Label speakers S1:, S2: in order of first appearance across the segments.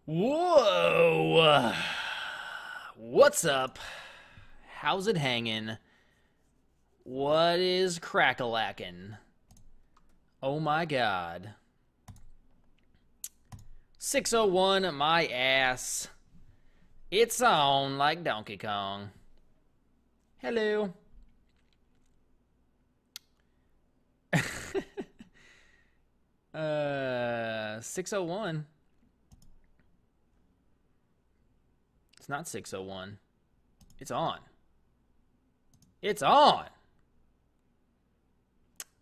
S1: Whoa! What's up? How's it hanging? What is crack-a-lackin'? Oh my god. 601, my ass. It's on like Donkey Kong. Hello. 601. It's not 601. It's on. It's on!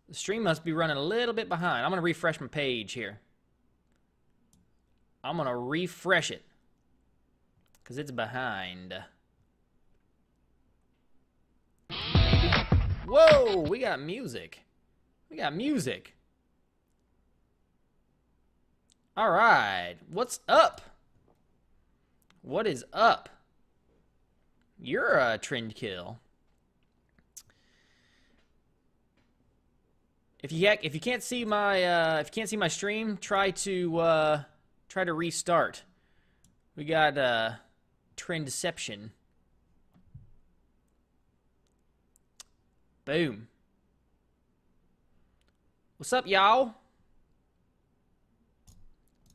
S1: The stream must be running a little bit behind. I'm going to refresh my page here. I'm going to refresh it. Because it's behind. Maybe. Whoa! We got music. We got music. Alright. What's up? What is up? You're a TrendKiLL. If you can't see my stream, try to restart. We got Trendception. Boom. What's up, y'all?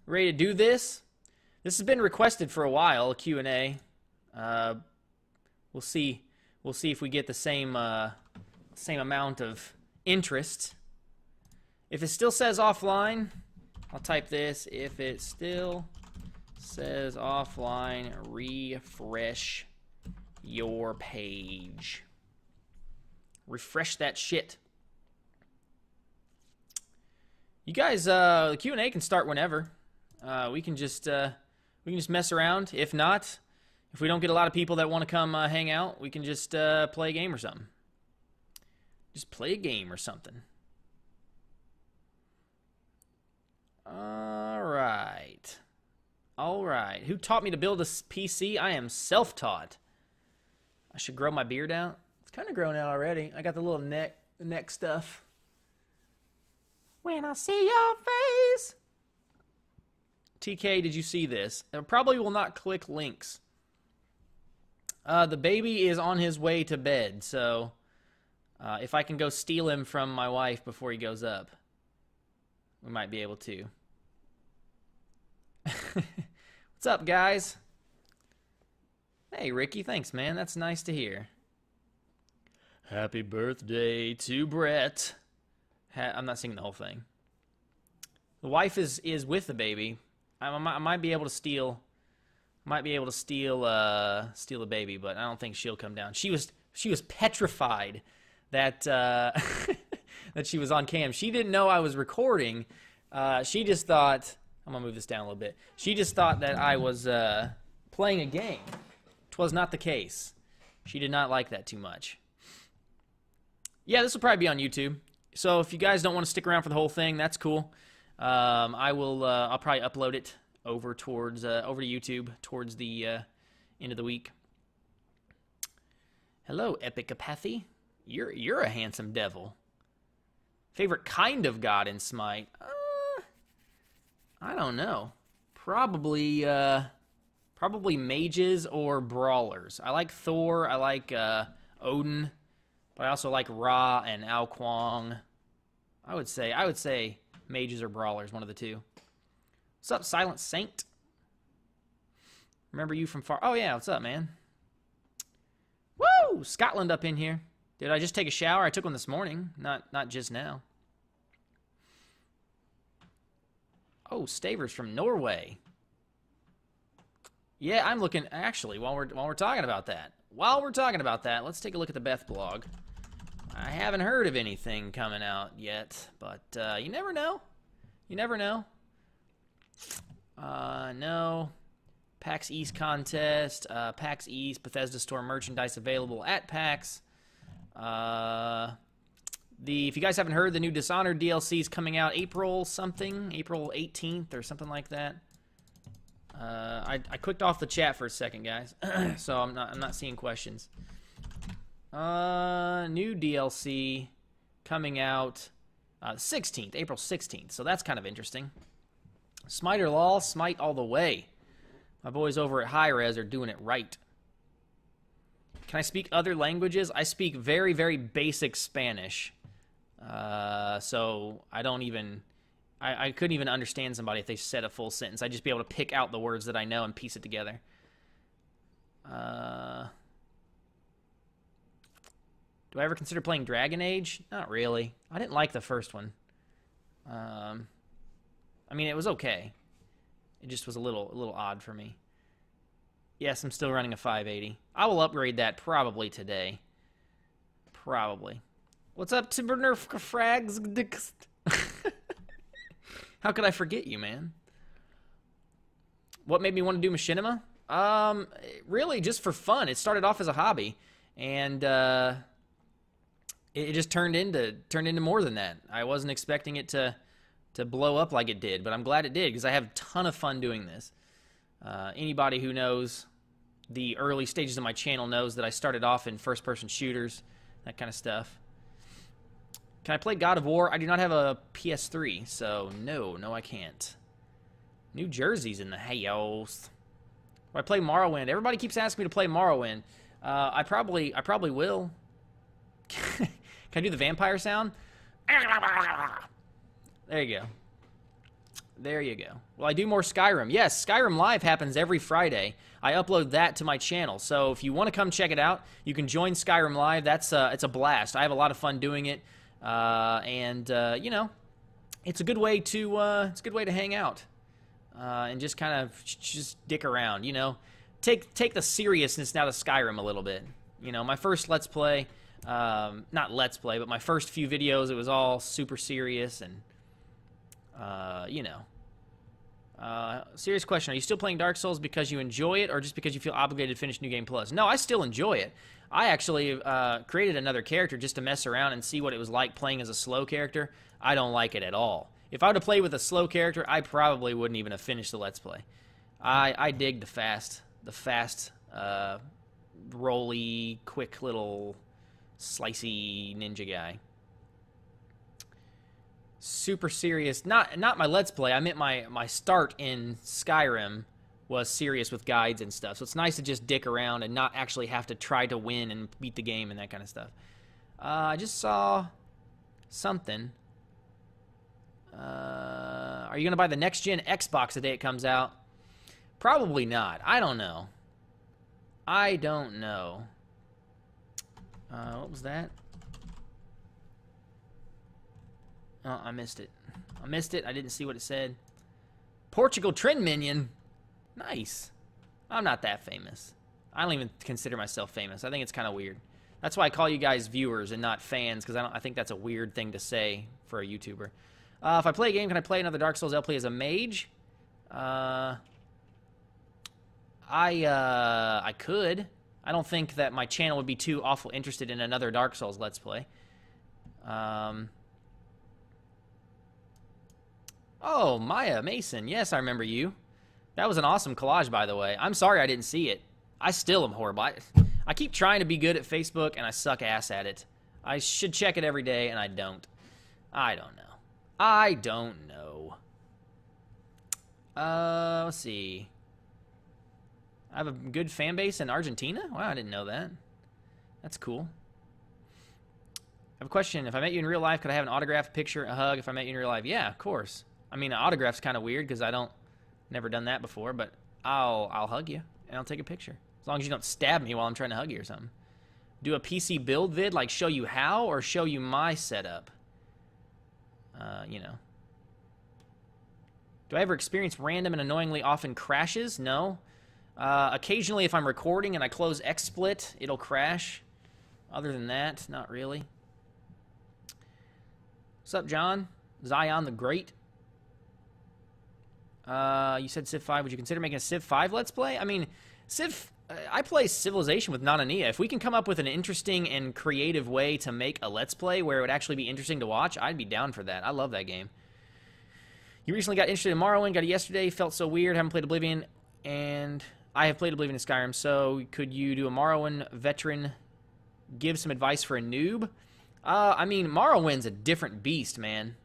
S1: Ready to do this? This has been requested for a while, a Q&A. We'll see if we get the same amount of interest. If it still says offline, I'll type this. If it still says offline, refresh your page. Refresh that shit. You guys, the Q&A can start whenever. We can just mess around. If not, if we don't get a lot of people that want to come hang out, we can just play a game or something. Just play a game or something. Alright. Alright. Who taught me to build a PC? I am self-taught. I should grow my beard out. It's kind of grown out already. I got the little neck stuff. When I see your face. TK, did you see this? I probably will not click links. The baby is on his way to bed, so if I can go steal him from my wife before he goes up, we might be able to. What's up, guys? Hey, Ricky, thanks, man. That's nice to hear. Happy birthday to Brett. I'm not singing the whole thing. The wife is with the baby. I might be able to steal. Steal the baby, but I don't think she'll come down. She was petrified that that she was on cam. She didn't know I was recording. She just thought, I'm gonna move this down a little bit. She just thought that I was playing a game. 'Twas not the case. She did not like that too much. Yeah, this will probably be on YouTube. So if you guys don't want to stick around for the whole thing, that's cool. I'll probably upload it over to YouTube towards the end of the week. Hello, Epic Apathy. You're a handsome devil. Favorite kind of god in Smite? I don't know. Probably mages or brawlers. I like Thor. I like Odin, but I also like Ra and Ao Kuang. I would say mages or brawlers, one of the two. What's up, Silent Saint? Remember you from far. Oh yeah, what's up, man? Woo! Scotland up in here. Did I just take a shower? I took one this morning, not just now. Oh, Stavers from Norway. Yeah, I'm looking. Actually, while we're talking about that, let's take a look at the Beth blog. I haven't heard of anything coming out yet, but you never know. You never know. No. PAX East contest. PAX East Bethesda Store merchandise available at PAX. If you guys haven't heard, the new Dishonored DLC is coming out April 18th or something like that. I clicked off the chat for a second, guys, so I'm not seeing questions. New DLC coming out 16th, April 16th. So that's kind of interesting. Smite or lol, Smite all the way. My boys over at High Res are doing it right. Can I speak other languages? I speak very, very basic Spanish. So I don't even... I couldn't even understand somebody if they said a full sentence. I'd just be able to pick out the words that I know and piece it together. Do I ever consider playing Dragon Age? Not really. I didn't like the first one. I mean, it was okay. It just was a little odd for me. Yes, I'm still running a 580. I will upgrade that probably today. Probably. What's up, Timberner Frags? How could I forget you, man? What made me want to do Machinima? Really, just for fun. It started off as a hobby, and it just turned into more than that. I wasn't expecting it to blow up like it did, but I'm glad it did because I have a ton of fun doing this. Anybody who knows the early stages of my channel knows that I started off in first-person shooters, that kind of stuff. Can I play God of War? I do not have a PS3, so no, I can't. New Jersey's in the house. Will I play Morrowind? Everybody keeps asking me to play Morrowind. I probably will. Can I do the vampire sound? There you go. There you go. Well, I do more Skyrim. Yes, Skyrim Live happens every Friday. I upload that to my channel. So if you want to come check it out, you can join Skyrim Live. That's it's a blast. I have a lot of fun doing it. You know, it's a good way to hang out. And just kind of just dick around, you know. Take the seriousness out of Skyrim a little bit. You know, my first Let's Play, not Let's Play, but my first few videos, it was all super serious and, you know. Serious question, are you still playing Dark Souls because you enjoy it or just because you feel obligated to finish New Game Plus? No, I still enjoy it. I actually created another character just to mess around and see what it was like playing as a slow character. I don't like it at all. If I would have played with a slow character, I probably wouldn't even have finished the Let's Play. I dig the fast, rolly, quick little slicey ninja guy. Super serious. Not my Let's Play. I meant my start in Skyrim was serious with guides and stuff. So it's nice to just dick around and not actually have to try to win and beat the game and that kind of stuff. I just saw something. Are you going to buy the next-gen Xbox the day it comes out? Probably not. I don't know. What was that? Oh, I missed it. I didn't see what it said. Portugal Trend Minion. Nice. I'm not that famous. I don't even consider myself famous. I think it's kind of weird. That's why I call you guys viewers and not fans, because I think that's a weird thing to say for a YouTuber. If I play a game, can I play another Dark Souls LP as a mage? I could. I don't think that my channel would be too awful interested in another Dark Souls Let's Play. Oh, Maya Mason. Yes, I remember you. That was an awesome collage, by the way. I'm sorry I didn't see it. I still am horrible. I keep trying to be good at Facebook, and I suck ass at it. I should check it every day, and I don't. I don't know. Let's see. I have a good fan base in Argentina? Wow, I didn't know that. That's cool. I have a question. If I met you in real life, could I have an autograph, picture, a hug if I met you in real life? Yeah, of course. I mean, an autograph's kind of weird because never done that before, but I'll hug you and I'll take a picture. As long as you don't stab me while I'm trying to hug you or something. Do a PC build vid, like show you how or show you my setup? You know. Do I ever experience random and annoyingly often crashes? No. Occasionally if I'm recording and I close XSplit, it'll crash. Other than that, not really. What's up, John? Zion the Great. You said Civ 5. Would you consider making a Civ 5 Let's Play? I mean, I play Civilization with Nanania. If we can come up with an interesting and creative way to make a Let's Play where it would actually be interesting to watch, I'd be down for that. I love that game. You recently got interested in Morrowind, got it yesterday, felt so weird, haven't played Oblivion, and I have played Oblivion and Skyrim, so could you do a Morrowind veteran, give some advice for a noob? I mean, Morrowind's a different beast, man.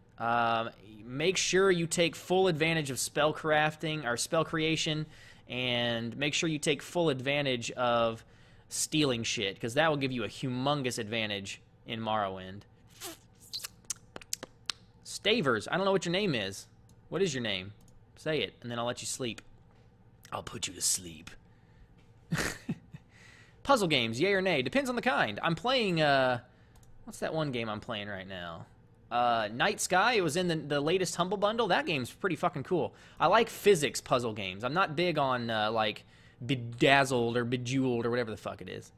S1: Make sure you take full advantage of spell crafting or spell creation, and make sure you take full advantage of stealing shit, because that will give you a humongous advantage in Morrowind. Stavers, I don't know what your name is. What is your name? Say it, and then I'll let you sleep. I'll put you to sleep. Puzzle games, yay or nay? Depends on the kind. I'm playing, what's that one game I'm playing right now? Night Sky. It was in the latest Humble Bundle. That game's pretty fucking cool. I like physics puzzle games. I'm not big on, like, Bedazzled or Bejeweled or whatever the fuck it is.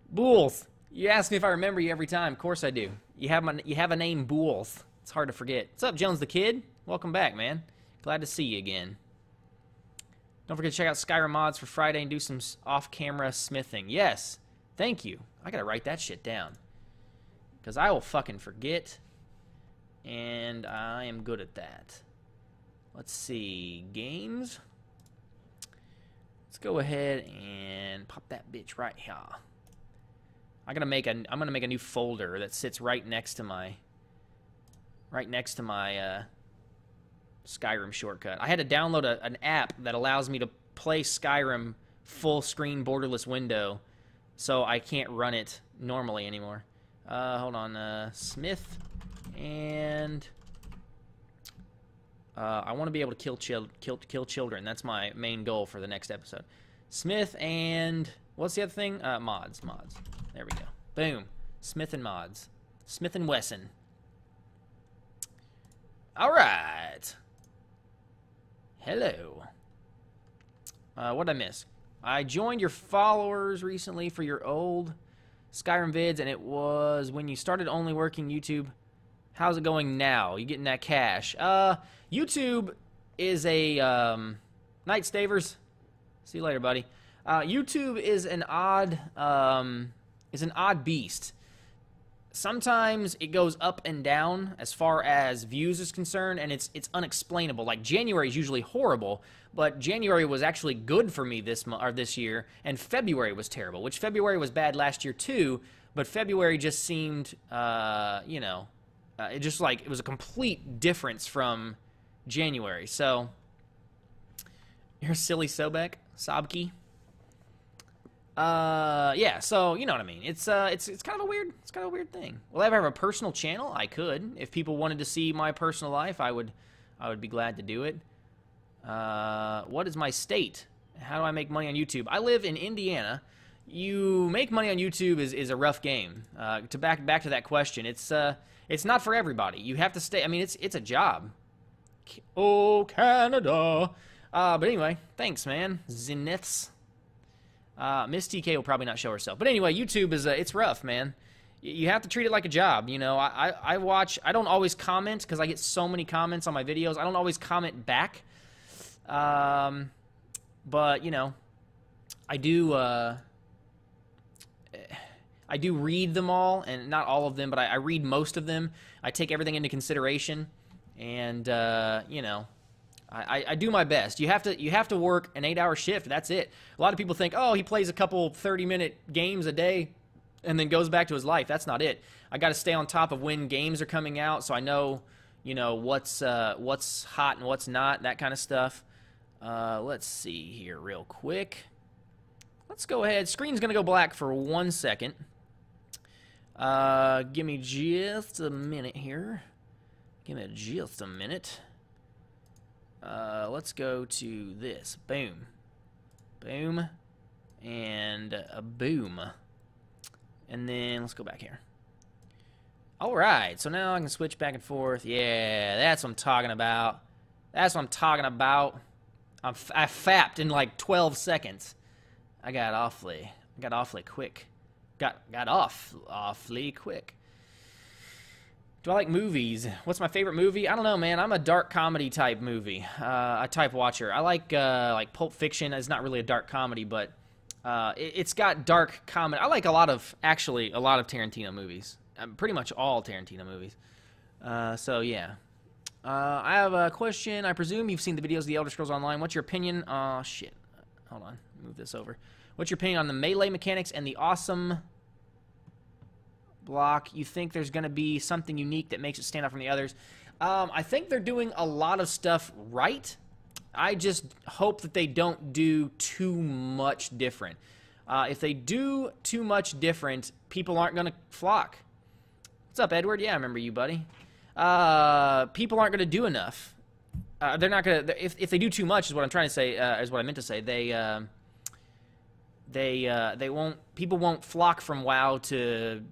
S1: Bools. You ask me if I remember you every time. Of course I do. You have a name, Bools. It's hard to forget. What's up, Jones the Kid? Welcome back, man. Glad to see you again. Don't forget to check out Skyrim mods for Friday and do some off-camera smithing. Yes. Thank you. I gotta write that shit down, because I will fucking forget, and I am good at that. Let's see. Games. Let's go ahead and pop that bitch right here. I'm gonna make a new folder that sits right next to my Skyrim shortcut. I had to download an app that allows me to play Skyrim full screen borderless window, so I can't run it normally anymore. Hold on, Smith, and I want to be able to kill children. That's my main goal for the next episode. Smith and what's the other thing? Mods. There we go. Boom. Smith and mods. Smith and Wesson. All right. Hello. What did I miss? I joined your followers recently for your old Skyrim vids, and it was when you started only working YouTube. How's it going now? You getting that cash? YouTube is a Night Stavers. See you later, buddy. YouTube is an odd beast. Sometimes it goes up and down as far as views is concerned, and it's unexplainable. Like, January is usually horrible, but January was actually good for me this year, and February was terrible, which February was bad last year too, but February just seemed, it was a complete difference from January. So, you're silly Sobki. Yeah, so you know what I mean. It's kind of a weird thing. Will I ever have a personal channel? I could. If people wanted to see my personal life, I would be glad to do it. What is my state? How do I make money on YouTube? I live in Indiana. You make money on YouTube is a rough game. To back to that question, it's not for everybody. You have to stay. I mean, it's a job. Oh, Canada. But anyway, thanks, man. Zeniths. Miss TK will probably not show herself. But anyway, YouTube is, it's rough, man. You have to treat it like a job, you know. I watch, I don't always comment because I get so many comments on my videos. I don't always comment back. But, you know, I do read them all, and not all of them, but I read most of them. I take everything into consideration, and, you know, I do my best. You have to work an 8-hour shift. That's it. A lot of people think, oh, he plays a couple 30-minute games a day and then goes back to his life. That's not it. I got to stay on top of when games are coming out, so I know, you know, what's hot and what's not, that kind of stuff. Let's see here real quick. Let's go ahead. Screen's going to go black for 1 second. Give me just a minute here. Give me just a minute. Let's go to this. Boom. Boom. And a boom. And then let's go back here. Alright, so now I can switch back and forth. Yeah, that's what I'm talking about. That's what I'm talking about. I fapped in like 12 seconds. I got awfully quick. Got awfully quick. Do I like movies? What's my favorite movie? I don't know, man. I'm a dark comedy type movie, a type watcher. I like Pulp Fiction. It's not really a dark comedy, but it's got dark comedy. I like a lot of Tarantino movies. Pretty much all Tarantino movies. So yeah. I have a question. I presume you've seen the videos of the Elder Scrolls Online. What's your opinion? Oh shit. Hold on. Move this over. What's your opinion on the melee mechanics and the awesome block? You think there's going to be something unique that makes it stand out from the others? I think they're doing a lot of stuff right. I just hope that they don't do too much different. If they do too much different, people aren't going to flock. What's up, Edward? Yeah, I remember you, buddy. People aren't going to do enough. They're not going to... If they do too much, is what I'm trying to say, is what I meant to say. They won't... People won't flock from WoW to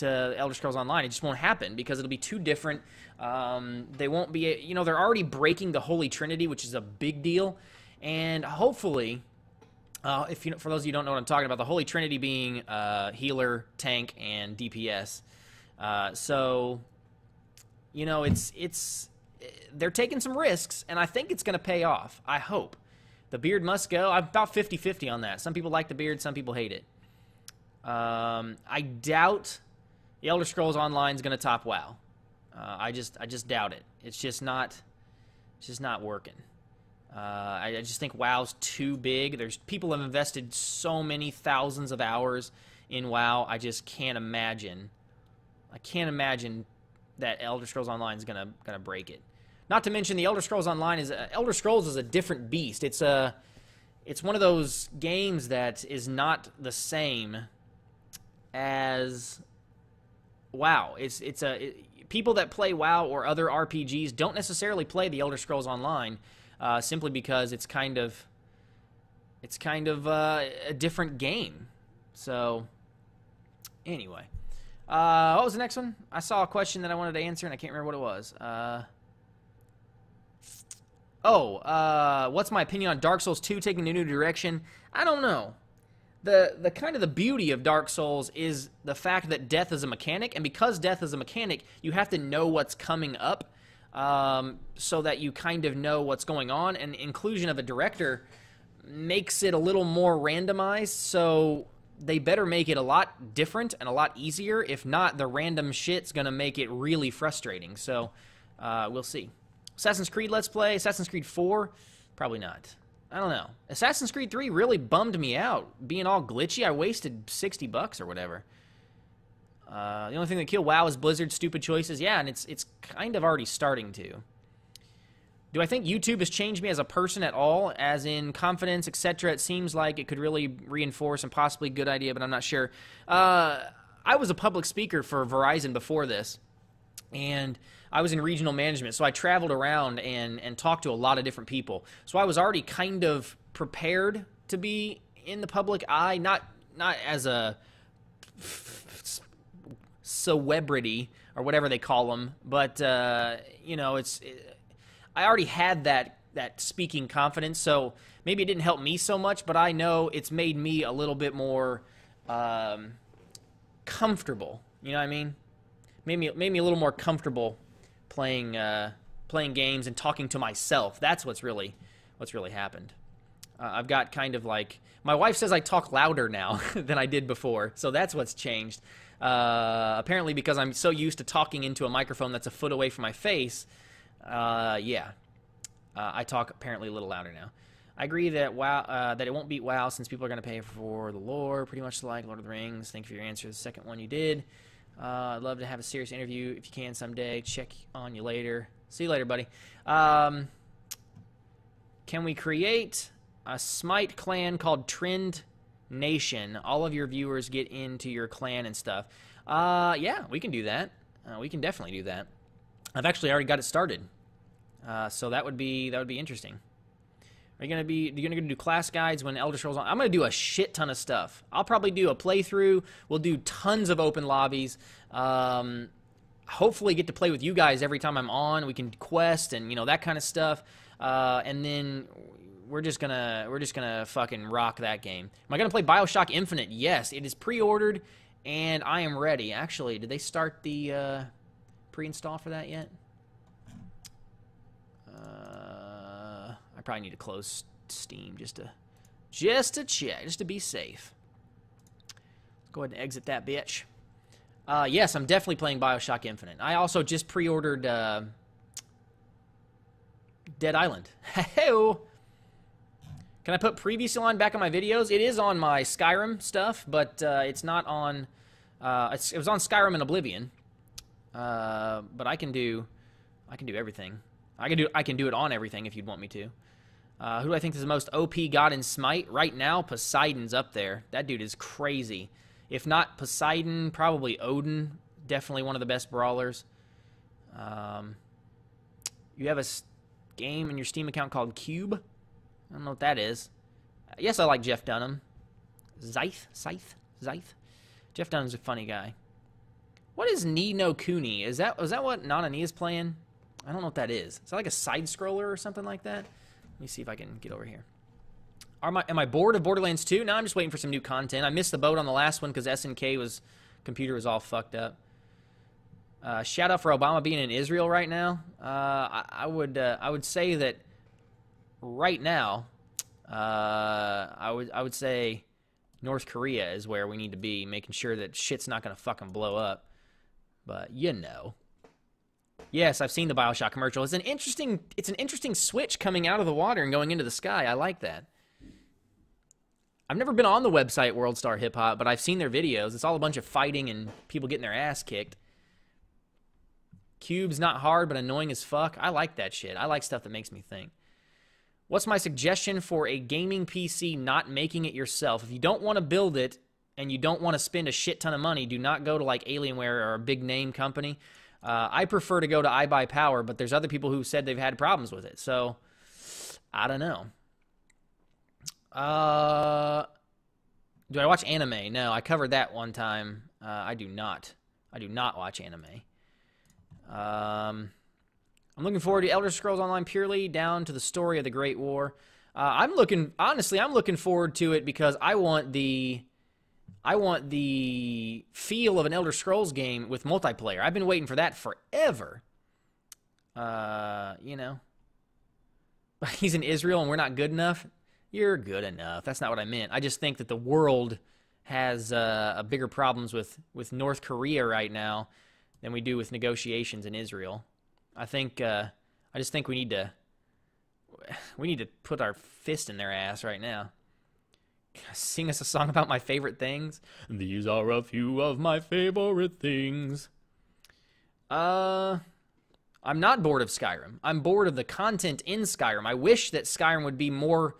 S1: Elder Scrolls Online. It just won't happen because it'll be too different. They won't be... You know, they're already breaking the Holy Trinity, which is a big deal. And hopefully... if you know, for those of you who don't know what I'm talking about, the Holy Trinity being healer, tank, and DPS. So, you know, they're taking some risks, and I think it's going to pay off. I hope. The beard must go. I'm about 50-50 on that. Some people like the beard, some people hate it. I doubt the Elder Scrolls Online is going to top WoW. I just doubt it. It's just not working. I just think WoW's too big. People have invested so many thousands of hours in WoW. I just can't imagine. I can't imagine that Elder Scrolls Online is gonna break it. Not to mention the Elder Scrolls Online is Elder Scrolls is a different beast. It's one of those games that is not the same as WoW. People that play WoW or other RPGs don't necessarily play the Elder Scrolls Online. Simply because it's kind of a different game. So, anyway. What was the next one? I saw a question that I wanted to answer, and I can't remember what it was. What's my opinion on Dark Souls 2 taking a new direction? I don't know. The kind of the beauty of Dark Souls is the fact that death is a mechanic, and because death is a mechanic, you have to know what's coming up. So that you kind of know what's going on, and inclusion of a director makes it a little more randomized, so they better make it a lot different and a lot easier. If not, the random shit's gonna make it really frustrating, so we'll see. Assassin's Creed Let's Play, Assassin's Creed 4, probably not. I don't know. Assassin's Creed 3 really bummed me out, being all glitchy. I wasted $60 or whatever. The only thing that killed WoW is Blizzard's stupid choices. Yeah, and it's kind of already starting to. Do I think YouTube has changed me as a person at all? As in confidence, etc. It seems like it could really reinforce and possibly a good idea, but I'm not sure. I was a public speaker for Verizon before this, and I was in regional management, so I traveled around and talked to a lot of different people. So I was already kind of prepared to be in the public eye, not as a celebrity or whatever they call them, but you know, I already had that speaking confidence, so maybe it didn't help me so much, but I know it's made me a little bit more comfortable. You know what I mean? Made me a little more comfortable playing games and talking to myself. That's what's really happened. I've got kind of like, my wife says I talk louder now than I did before, so that's what's changed. Apparently because I'm so used to talking into a microphone that's a foot away from my face, I talk apparently a little louder now. I agree that WoW, that it won't beat WoW since people are going to pay for the lore, pretty much like Lord of the Rings. Thank you for your answer. The second one you did. I'd love to have a serious interview if you can someday. Check on you later. See you later, buddy. Can we create a Smite clan called Trend Nation? All of your viewers get into your clan and stuff. Yeah, we can do that. We can definitely do that. I've actually already got it started. So that would be interesting. Are you gonna do class guides when Elder Scrolls on? I'm gonna do a shit ton of stuff. I'll probably do a playthrough. We'll do tons of open lobbies. Hopefully get to play with you guys every time I'm on. We can quest and that kind of stuff. And then we're just gonna fucking rock that game. Am I gonna play BioShock Infinite? Yes, it is pre-ordered and I am ready. Actually, did they start the pre-install for that yet? I probably need to close Steam just to check, just to be safe. Let's go ahead and exit that bitch. Yes, I'm definitely playing BioShock Infinite. I also just pre-ordered Dead Island. Hey-o! Can I put previously on back on my videos? It is on my Skyrim stuff, but it's not on... it was on Skyrim and Oblivion. But I can do... I can do everything. I can do it on everything if you'd want me to. Who do I think is the most OP god in Smite? Right now, Poseidon's up there. That dude is crazy. If not Poseidon, probably Odin. Definitely one of the best brawlers. You have a game in your Steam account called Cube? I don't know what that is. Yes, I like Jeff Dunham. Scythe? Jeff Dunham's a funny guy. What is Ni no Kuni? Was that what Nanani is playing? I don't know what that is. Is that like a side scroller or something like that? Let me see if I can get over here. Am I bored of Borderlands 2? No, I'm just waiting for some new content. I missed the boat on the last one because SNK computer was all fucked up. Shout out for Obama being in Israel right now. I would say that right now, I would say North Korea is where we need to be, making sure that shit's not gonna fucking blow up. But you know. Yes, I've seen the BioShock commercial. It's an interesting switch coming out of the water and going into the sky. I like that. I've never been on the website World Star Hip Hop, but I've seen their videos. It's all a bunch of fighting and people getting their ass kicked. Cube's not hard, but annoying as fuck. I like that shit. I like stuff that makes me think. What's my suggestion for a gaming PC not making it yourself? If you don't want to build it and you don't want to spend a shit ton of money, do not go to like Alienware or a big name company. I prefer to go to iBuyPower, but there's other people who said they've had problems with it. So, I don't know. Do I watch anime? No, I covered that one time. I do not. I do not watch anime. I'm looking forward to Elder Scrolls Online purely down to the story of the Great War. Honestly, I'm looking forward to it because I want the feel of an Elder Scrolls game with multiplayer. I've been waiting for that forever. You know. He's in Israel and we're not good enough. You're good enough. That's not what I meant. I just think that the world has bigger problems with North Korea right now than we do with negotiations in Israel. I just think we need to put our fist in their ass right now. Sing us a song about my favorite things. These are a few of my favorite things. I'm not bored of Skyrim. I'm bored of the content in Skyrim. I wish that Skyrim would be more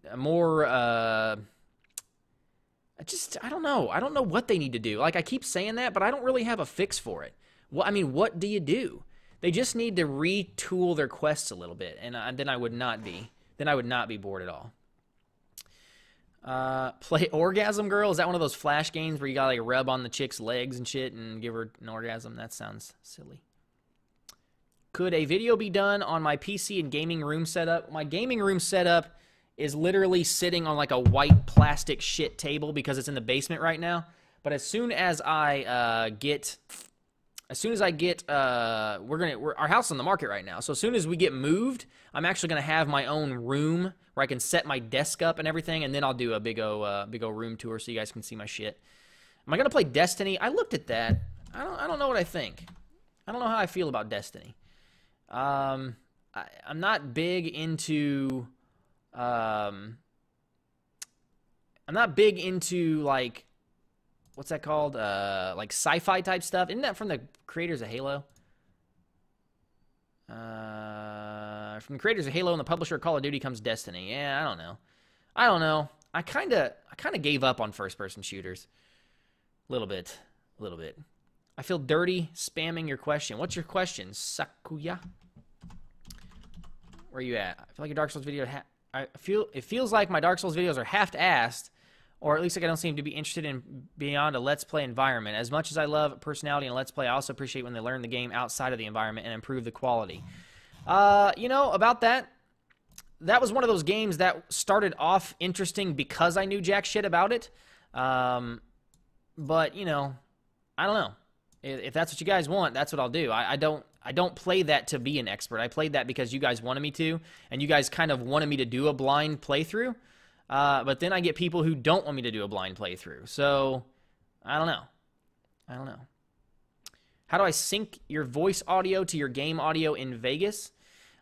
S1: I don't know. I don't know what they need to do. Like, I keep saying that, but I don't really have a fix for it. Well, I mean, what do you do? They just need to retool their quests a little bit, and then I would not be bored at all. Play Orgasm Girl? Is that one of those flash games where you gotta like rub on the chick's legs and shit and give her an orgasm? That sounds silly. Could a video be done on my PC and gaming room setup? My gaming room setup is literally sitting on like a white plastic shit table because it's in the basement right now. But as soon as I get our house is on the market right now. So as soon as we get moved, I'm actually gonna have my own room where I can set my desk up and everything, and then I'll do a big o room tour so you guys can see my shit. Am I gonna play Destiny? I looked at that. I don't know what I think. I don't know how I feel about Destiny. I'm not big into like, what's that called? Like sci-fi type stuff. Isn't that from the creators of Halo? From the creators of Halo and the publisher of Call of Duty comes Destiny. Yeah, I don't know. I kind of gave up on first-person shooters. A little bit. I feel dirty spamming your question. What's your question, Sakuya? Where are you at? I feel like your Dark Souls video. It feels like my Dark Souls videos are half-assed, or at least like I don't seem to be interested in beyond a Let's Play environment. As much as I love personality in Let's Play, I also appreciate when they learn the game outside of the environment and improve the quality. You know, about that was one of those games that started off interesting because I knew jack shit about it. But, you know, I don't know. If that's what you guys want, that's what I'll do. I don't play that to be an expert. I played that because you guys wanted me to, and you guys kind of wanted me to do a blind playthrough. But then I get people who don't want me to do a blind playthrough. So, I don't know. How do I sync your voice audio to your game audio in Vegas?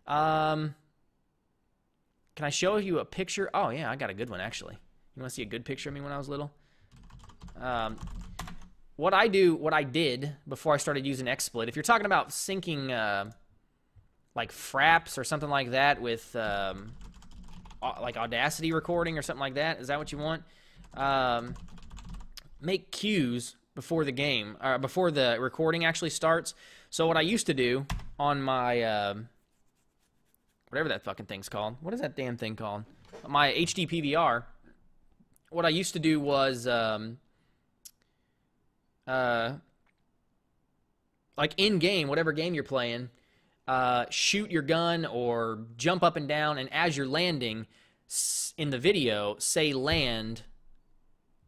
S1: Can I show you a picture? Oh, yeah, I got a good one, actually. You want to see a good picture of me when I was little? What I did before I started using XSplit, if you're talking about syncing like Fraps or something like that with like Audacity recording or something like that. Is that what you want? Make cues before the game, before the recording actually starts. So what I used to do on my whatever that fucking thing's called. What is that damn thing called? My HD PVR. What I used to do was like in-game, whatever game you're playing, shoot your gun or jump up and down, and as you're landing in the video, say land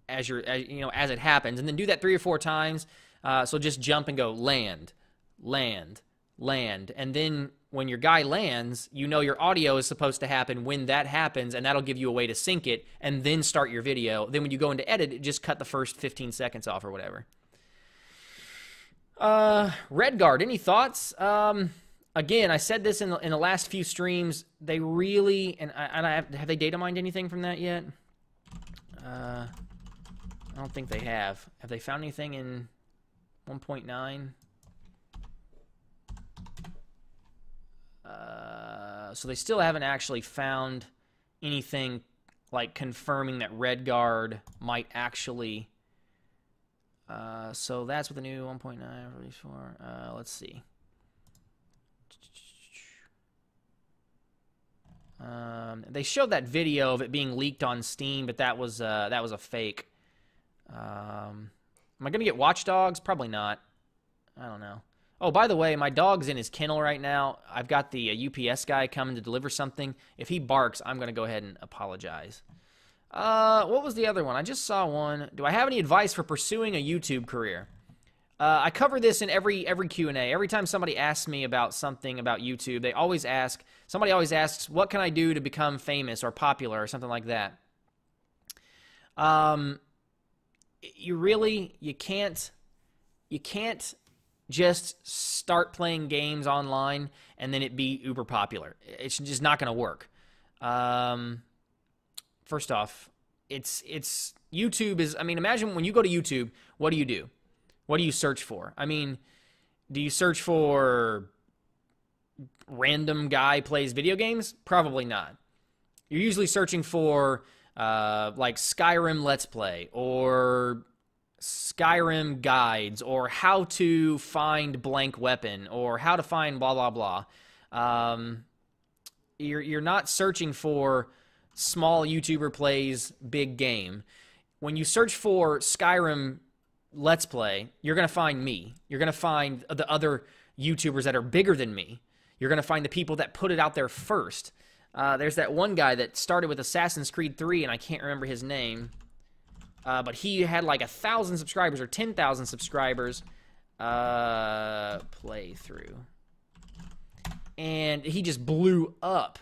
S1: as as it happens, and then do that 3 or 4 times. So just jump and go land, land, land, and then when your guy lands, your audio is supposed to happen when that happens, and that'll give you a way to sync it and then start your video. Then when you go into edit, just cut the first 15 seconds off or whatever. Redguard, any thoughts? Again, I said this in the last few streams. They really, have they data mined anything from that yet? I don't think they have. Have they found anything in 1.9? So they still haven't actually found anything like confirming that Redguard might actually. So that's what the new 1.9 release for. Let's see. They showed that video of it being leaked on Steam, but that was a fake. Am I gonna get Watch Dogs? Probably not. I don't know. Oh, by the way, my dog's in his kennel right now. I've got the UPS guy coming to deliver something. If he barks, I'm gonna go ahead and apologize. What was the other one? I just saw one. Do I have any advice for pursuing a YouTube career? I cover this in every Q&A. Every time somebody asks me about something about YouTube, somebody always asks, what can I do to become famous or popular or something like that? You can't just start playing games online and then it be uber popular. It's just not going to work. First off, it's YouTube is, imagine when you go to YouTube, what do you do? What do you search for? Do you search for random guy plays video games? Probably not. You're usually searching for like Skyrim Let's Play or Skyrim guides or how to find blank weapon or how to find blah, blah, blah. You're not searching for small YouTuber plays big game. When you search for Skyrim Let's Play, you're going to find me. You're going to find the other YouTubers that are bigger than me. You're going to find the people that put it out there first. There's that one guy that started with Assassin's Creed 3, and I can't remember his name. But he had like 1,000 subscribers or 10,000 subscribers playthrough. And he just blew up.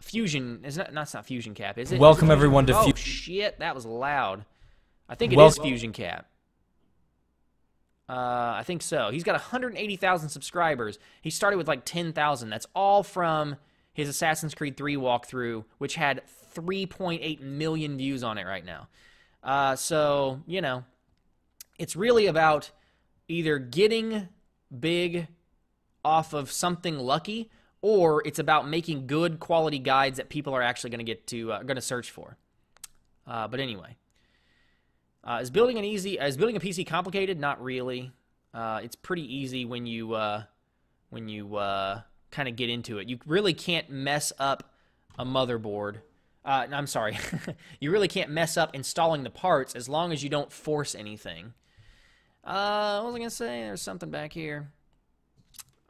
S1: Fusion, that's not Fusion Cap, is it?
S2: Welcome everyone to
S1: Fusion. Oh shit, that was loud. I think it is Fusion Cap. I think so. He's got 180,000 subscribers. He started with like 10,000. That's all from his Assassin's Creed 3 walkthrough, which had 3.8 million views on it right now. So, it's really about either getting big off of something lucky, or it's about making good quality guides that people are actually going to get to, going to search for. But anyway. Is building a PC complicated? Not really. It's pretty easy when you kind of get into it. You really can't mess up a motherboard. I'm sorry. You really can't mess up installing the parts as long as you don't force anything. What was I gonna say? There's something back here.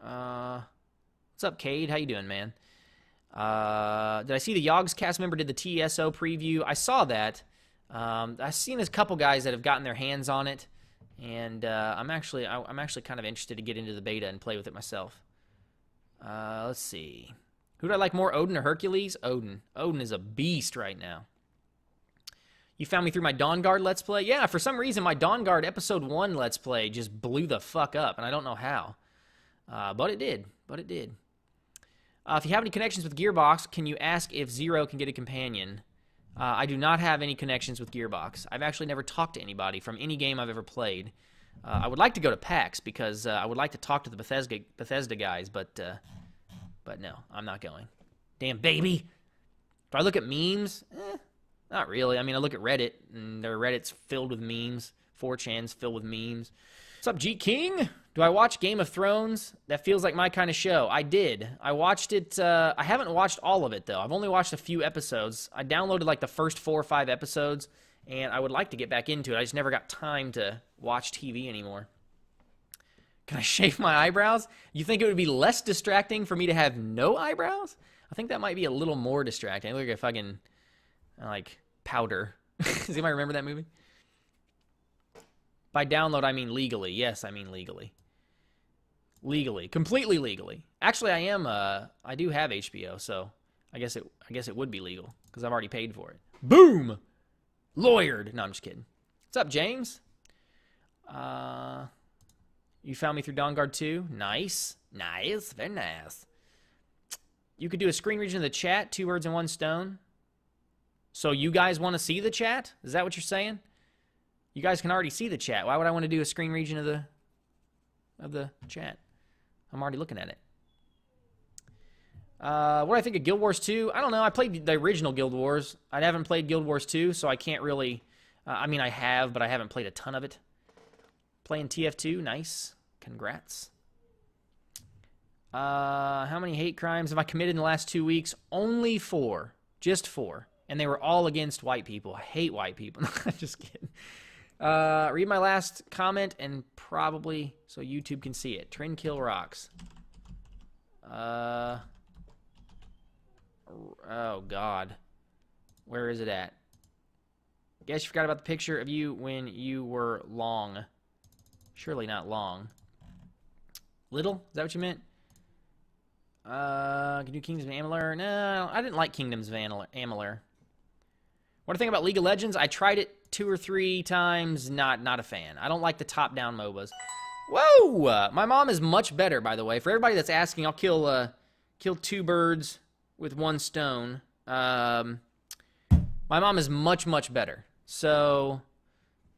S1: What's up, Cade? How you doing, man? Did I see the Yogs cast member did the TSO preview? I saw that. I've seen a couple guys that have gotten their hands on it, and I'm actually kind of interested to get into the beta and play with it myself. Let's see. Who do I like more, Odin or Hercules? Odin. Odin is a beast right now. You found me through my Dawn Guard Let's Play? Yeah, for some reason my Dawn Guard Episode 1 Let's Play just blew the fuck up, and I don't know how. But it did. If you have any connections with Gearbox, can you ask if Zero can get a companion? I do not have any connections with Gearbox. I've actually never talked to anybody from any game I've ever played. I would like to go to PAX because I would like to talk to the Bethesda guys, but But no, I'm not going. Damn, baby. Do I look at memes? Not really. I mean, I look at Reddit, and their Reddit's filled with memes. 4chan's filled with memes. What's up, G King? Do I watch Game of Thrones? That feels like my kind of show. I did. I watched it. I haven't watched all of it, though. I've only watched a few episodes. I downloaded, like, the first 4 or 5 episodes, and I would like to get back into it. I just never got time to watch TV anymore. Can I shave my eyebrows? You think it would be less distracting for me to have no eyebrows? I think that might be a little more distracting. Look at fucking, like, Powder. Does anybody remember that movie? By download, I mean legally. Yes, I mean legally. Legally. Completely legally. Actually, I do have HBO, so I guess it would be legal, because I've already paid for it. Boom! Lawyered! No, I'm just kidding. What's up, James? You found me through Dawn Guard 2? Nice. Nice. Very nice. You could do a screen region of the chat, 2 birds and 1 stone. So you guys want to see the chat? Is that what you're saying? You guys can already see the chat. Why would I want to do a screen region of the chat? I'm already looking at it. What do I think of Guild Wars 2? I don't know. I played the original Guild Wars. I haven't played Guild Wars 2, so I can't really... I mean, I have, but I haven't played a ton of it. Playing TF2, nice. Congrats. How many hate crimes have I committed in the last 2 weeks? Only 4. Just 4. And they were all against white people. I hate white people. I'm just kidding. Read my last comment and probably so YouTube can see it. TrendKiLL rocks. Oh, God. Where is it at? Guess you forgot about the picture of you when you were long. Surely not long. Little? Is that what you meant? Can you do Kingdoms of Amalur? No, I didn't like Kingdoms of Amalur. What do I think about League of Legends? I tried it 2 or 3 times. Not a fan. I don't like the top-down MOBAs. Whoa! My mom is much better, by the way. For everybody that's asking, I'll kill 2 birds with 1 stone. My mom is much, much better. So,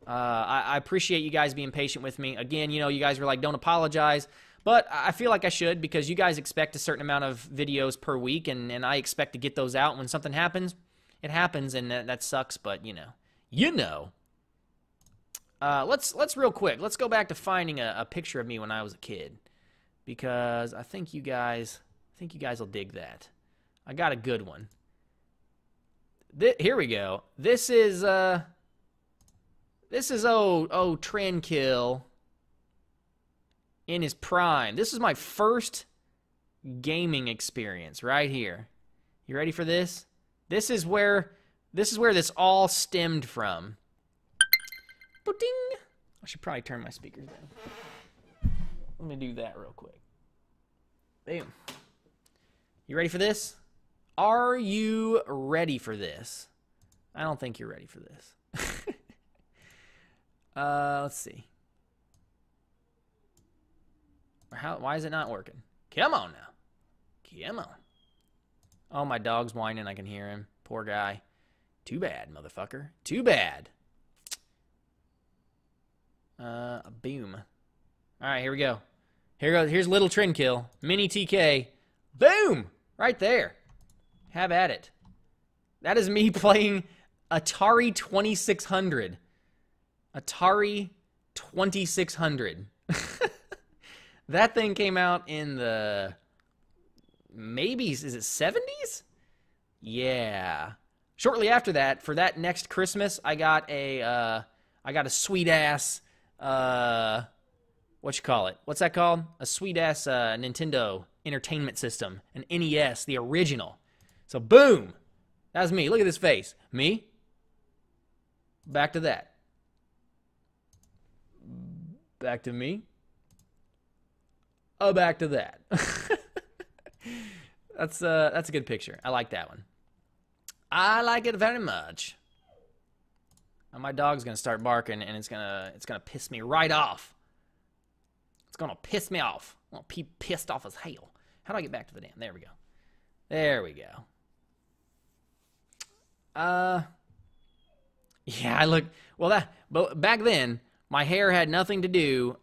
S1: I appreciate you guys being patient with me. Again, you know, you guys were like, don't apologize. But I feel like I should, because you guys expect a certain amount of videos per week, and I expect to get those out. When something happens, it happens, and that sucks, but you know. Let's real quick. Let's go back to finding a picture of me when I was a kid, because I think you guys will dig that. I got a good one. Here we go. This is TrendKiLL in his prime. This is my first gaming experience right here. You ready for this? This is where this all stemmed from. Ding. I should probably turn my speakers down. Let me do that real quick. Boom. You ready for this? Are you ready for this? I don't think you're ready for this. Let's see. Why is it not working? Come on now. Come on. Oh, my dog's whining. I can hear him. Poor guy. Too bad, motherfucker. Too bad. Boom. All right, here we go. Here's little TrendKiLL. Mini TK. Boom! Right there. Have at it. That is me playing Atari 2600. Atari 2600. That thing came out in the... maybe, is it 70s? Yeah. Shortly after that, for that next Christmas, I got a sweet-ass... what you call it? What's that called? A sweet-ass Nintendo Entertainment System. An NES, the original. So, boom! That was me. Look at this face. Me. Back to that. Back to me. Oh, back to that. That's a good picture. I like that one. I like it very much. Now my dog's gonna start barking, and it's gonna piss me right off. It's gonna piss me off. I'm gonna be pissed off as hell. How do I get back to the dam? There we go. There we go. Yeah, I look well. But back then, my hair had nothing to do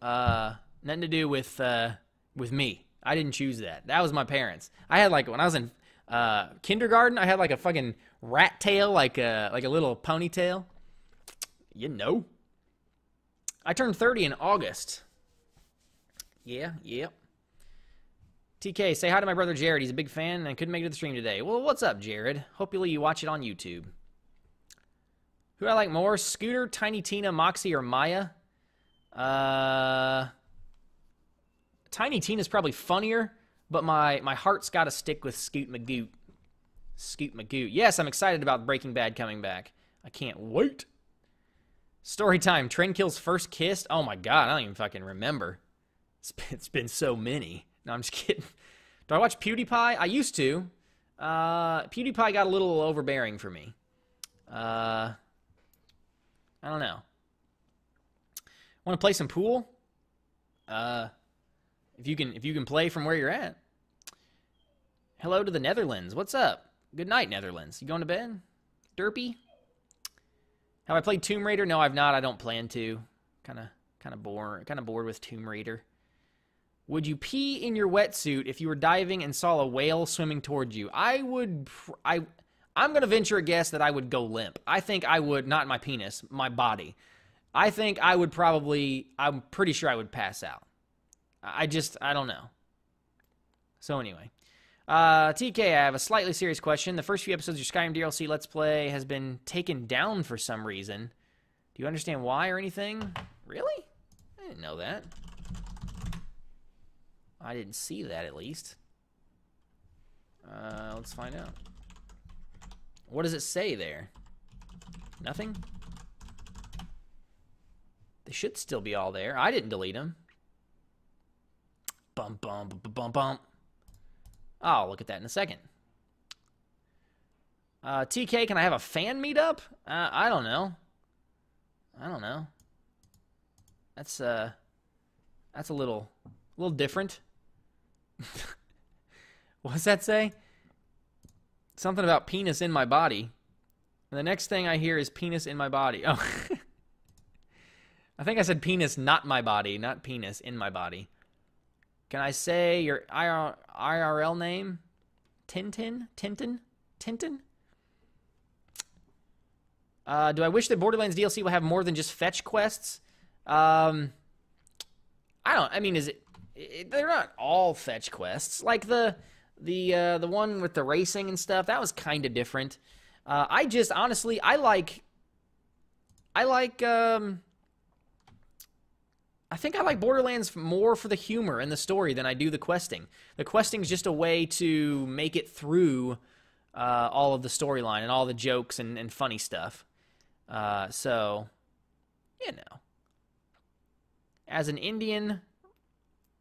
S1: with me. I didn't choose that. That was my parents. I had like when I was in kindergarten, I had like a fucking rat tail, like a little ponytail. You know. I turned 30 in August. Yeah, yep. TK, say hi to my brother Jared. He's a big fan and couldn't make it to the stream today. Well, what's up, Jared? Hopefully you watch it on YouTube. Who do I like more? Scooter, Tiny Tina, Moxie, or Maya? Tiny Tina's probably funnier, but my heart's got to stick with Scoot Magoot. Scoot Magoot. Yes, I'm excited about Breaking Bad coming back. I can't wait. Story time. TrendKiLL's first kiss. Oh my god, I don't even fucking remember. It's been so many. No, I'm just kidding. Do I watch PewDiePie? I used to. PewDiePie got a little overbearing for me. I don't know. Want to play some pool? If you can play from where you're at. Hello to the Netherlands. What's up? Good night, Netherlands. You going to bed? Derpy? Have I played Tomb Raider? No, I've not. I don't plan to. Kind of bored with Tomb Raider. Would you pee in your wetsuit if you were diving and saw a whale swimming towards you? I'm going to venture a guess that I would go limp. I think I would, not my penis, my body. I think I would I'm pretty sure I would pass out. I don't know. So anyway. TK, I have a slightly serious question. The first few episodes of your Skyrim DLC Let's Play has been taken down for some reason. Do you understand why or anything? Really? I didn't know that. I didn't see that, at least. Let's find out. What does it say there? Nothing? They should still be all there. I didn't delete them. Bum, bum, bum, bum, bum. I'll look at that in a second. TK, can I have a fan meetup? I don't know. That's a little different. What does that say? Something about penis in my body. And the next thing I hear is penis in my body. Oh. I think I said penis not my body, not penis in my body. Can I say your IRL name? Tintin? Do I wish that Borderlands DLC will have more than just fetch quests? I mean, is it they're not all fetch quests. Like the one with the racing and stuff, that was kind of different. I just honestly I think I like Borderlands more for the humor and the story than I do the questing. The questing is just a way to make it through all of the storyline and all the jokes and funny stuff. So, you know. As an Indian...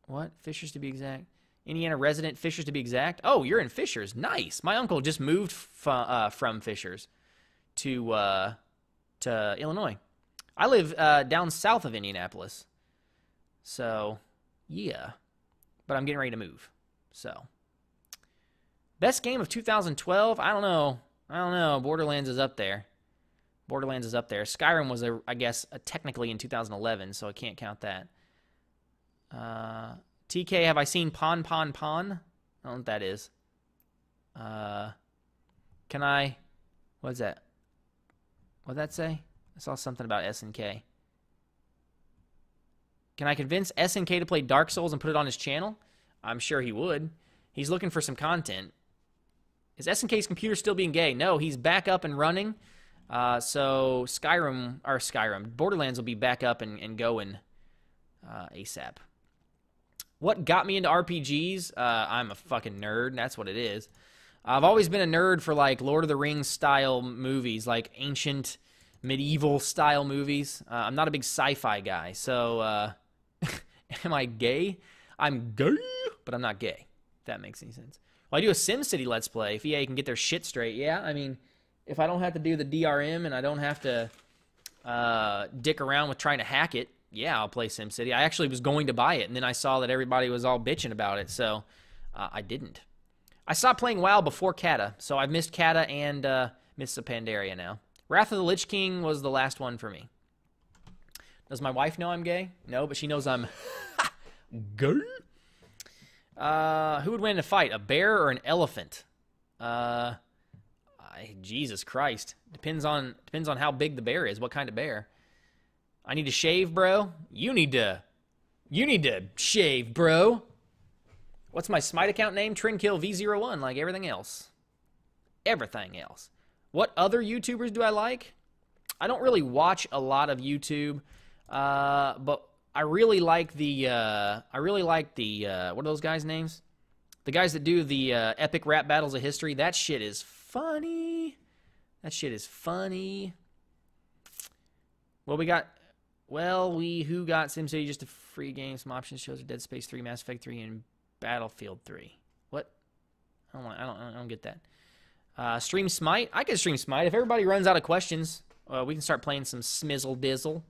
S1: What? Fishers to be exact? Indiana resident, Fishers to be exact? Oh, you're in Fishers. Nice. My uncle just moved from Fishers to Illinois. I live down south of Indianapolis. So, yeah. But I'm getting ready to move. So. Best game of 2012? I don't know. Borderlands is up there. Skyrim was, I guess, technically in 2011, so I can't count that. TK, have I seen Pon Pon Pon? I don't know what that is. Can I... What's that? What'd that say? I saw something about SNK. Can I convince SNK to play Dark Souls and put it on his channel? I'm sure he would. He's looking for some content. Is SNK's computer still being gay? No, he's back up and running. So Borderlands will be back up and going ASAP. What got me into RPGs? I'm a fucking nerd. That's what it is. I've always been a nerd for like Lord of the Rings style movies, like ancient medieval style movies. I'm not a big sci-fi guy, so am I gay? I'm gay, but I'm not gay, if that makes any sense. Well, I do a SimCity Let's Play. If EA can get their shit straight, yeah. I mean, if I don't have to do the DRM and I don't have to dick around with trying to hack it, yeah, I'll play SimCity. I actually was going to buy it, and then I saw that everybody was all bitching about it, so I didn't. I stopped playing WoW before Kata, so I've missed Kata and Mists of Pandaria now. Wrath of the Lich King was the last one for me. Does my wife know I'm gay? No, but she knows I'm gay. Who would win in a fight, a bear or an elephant? Jesus Christ. Depends on how big the bear is, what kind of bear. I need to shave, bro. You need to shave, bro. What's my Smite account name? TrendKiLL V01, like everything else. Everything else. What other YouTubers do I like? I don't really watch a lot of YouTube, but I really like the what are those guys' names? The guys that do the epic rap battles of history. That shit is funny. That shit is funny. Well, we got who got SimCity, just a free game, some options, shows Dead Space 3, Mass Effect 3, and Battlefield 3. What? I don't get that. Stream Smite? I can stream Smite. If everybody runs out of questions, we can start playing some Smizzle Dizzle.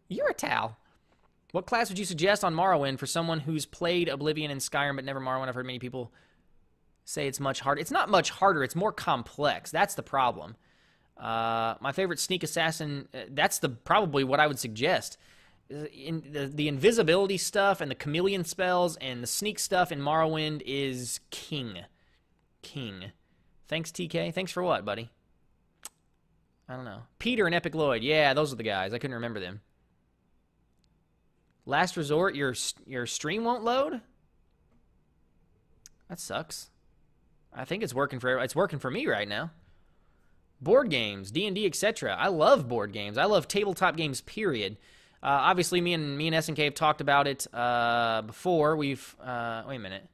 S1: You're a towel. What class would you suggest on Morrowind for someone who's played Oblivion and Skyrim but never Morrowind? I've heard many people say it's much harder. It's not much harder. It's more complex. That's the problem. My favorite sneak assassin, that's probably what I would suggest. In the invisibility stuff and the chameleon spells and the sneak stuff in Morrowind is king. Thanks, TK. Thanks for what, buddy? I don't know. Peter and Epic Lloyd. Yeah, those are the guys. I couldn't remember them. Last Resort, your stream won't load? That sucks. I think it's working for me right now. Board games, D&D, etc. I love board games. I love tabletop games, period. Obviously, me and SNK have talked about it before. Wait a minute.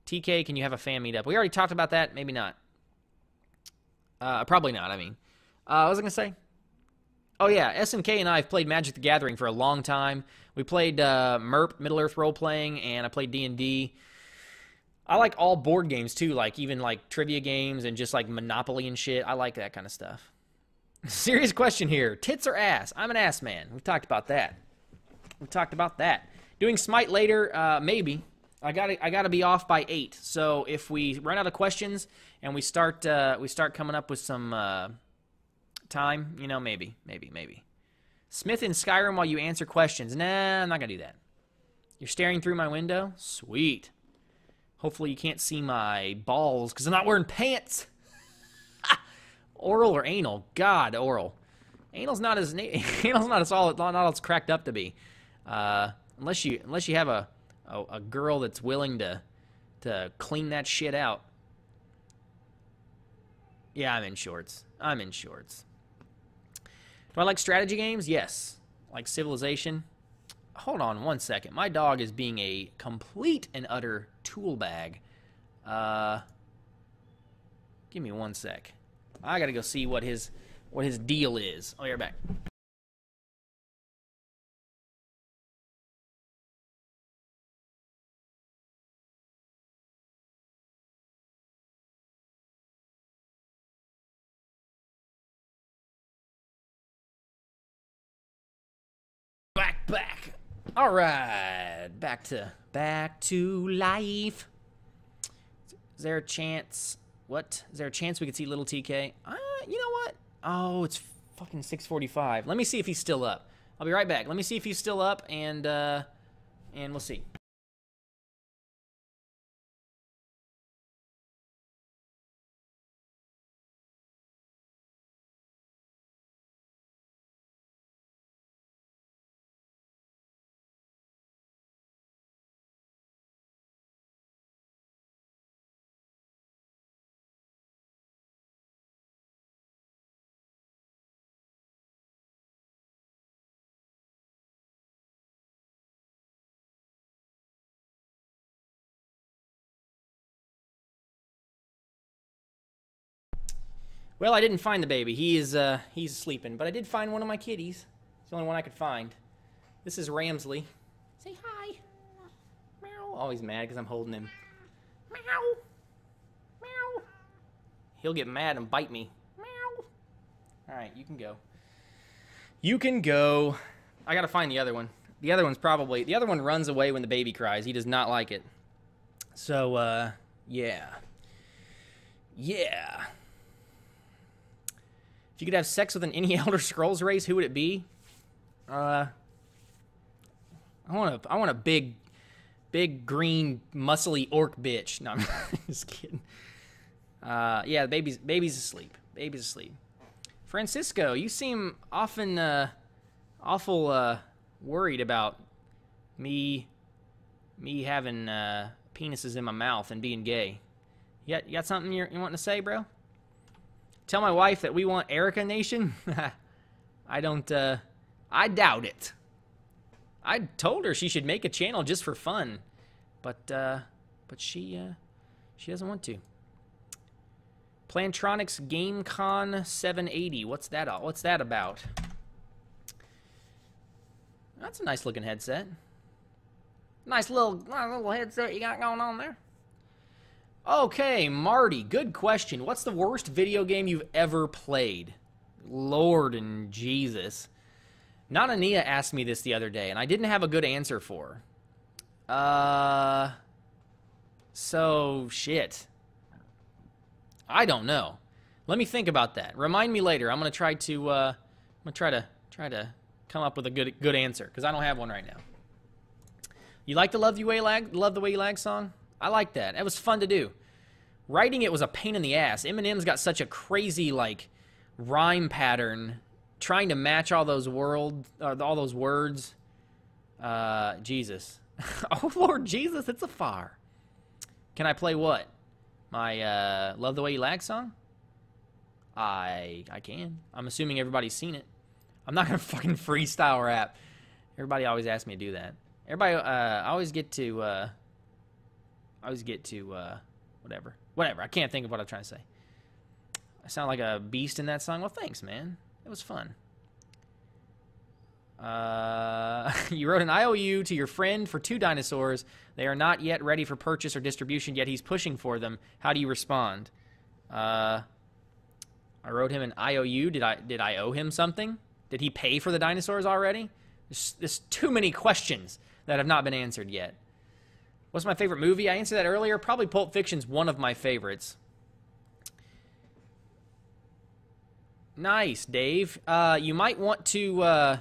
S1: TK, can you have a fan meetup? We already talked about that. Maybe not. Probably not, I mean. What was I going to say? Oh, yeah. SNK and I have played Magic the Gathering for a long time. We played MERP, Middle-earth role-playing, and I played D&D. I like all board games, too, like even like trivia games and just like Monopoly and shit. I like that kind of stuff. Serious question here. Tits or ass? I'm an ass man. We've talked about that. Doing Smite later, maybe. I gotta be off by 8. So if we run out of questions and we start coming up with some time, you know, maybe. Smith in Skyrim while you answer questions. Nah, I'm not gonna do that. You're staring through my window? Sweet. Hopefully you can't see my balls because I'm not wearing pants. Oral or anal? God, oral. Anal's not as not as cracked up to be. Unless you have a girl that's willing to clean that shit out. Yeah, I'm in shorts. Do I like strategy games? Yes. Like Civilization. Hold on one second. My dog is being a complete and utter tool bag. Give me one sec. I gotta go see what his deal is. Oh, you're back. Back. All right, back to life. Is there a chance? What? Is there a chance we could see little TK? You know what? Oh, it's fucking 6:45. Let me see if he's still up. I'll be right back. Let me see if he's still up, and we'll see. Well, I didn't find the baby. He's sleeping, but I did find one of my kitties. It's the only one I could find. This is Ramsley. Say hi. Meow. Always mad because I'm holding him. Meow. Meow. He'll get mad and bite me. Meow. All right, you can go. You can go. I gotta find the other one. The other one runs away when the baby cries. He does not like it. So, yeah. Yeah. If you could have sex with any Elder Scrolls race, who would it be? I want a big green muscly orc bitch. No, I'm just kidding. Yeah, baby's asleep. Baby's asleep. Francisco, you seem awful worried about me having penises in my mouth and being gay. You got something you're wanting to say, bro? Tell my wife that we want Erica Nation. I doubt it. I told her she should make a channel just for fun, but she doesn't want to. Plantronics GameCon 780. What's that about? That's a nice looking headset. Nice little headset you got going on there. Okay, Marty, good question. What's the worst video game you've ever played? Lord and Jesus. Nanania asked me this the other day, and I didn't have a good answer for her. So, shit. I don't know. Let me think about that. Remind me later. I'm gonna try to come up with a good answer, because I don't have one right now. You like the Love the Way You Lag song? I like that. It was fun to do. Writing it was a pain in the ass. Eminem's got such a crazy, like, rhyme pattern, trying to match all those words. Jesus. Oh, Lord Jesus, it's a fire. Can I play what? My Love the Way You Lag song? I can. I'm assuming everybody's seen it. I'm not going to fucking freestyle rap. Everybody always asks me to do that. Everybody, I always get to, whatever. Whatever. I can't think of what I'm trying to say. I sound like a beast in that song. Well, thanks, man. It was fun. You wrote an IOU to your friend for 2 dinosaurs. They are not yet ready for purchase or distribution, yet he's pushing for them. How do you respond? I wrote him an IOU. Did I owe him something? Did he pay for the dinosaurs already? There's too many questions that have not been answered yet. What's my favorite movie? I answered that earlier. Probably Pulp Fiction's one of my favorites. Nice, Dave. You might want to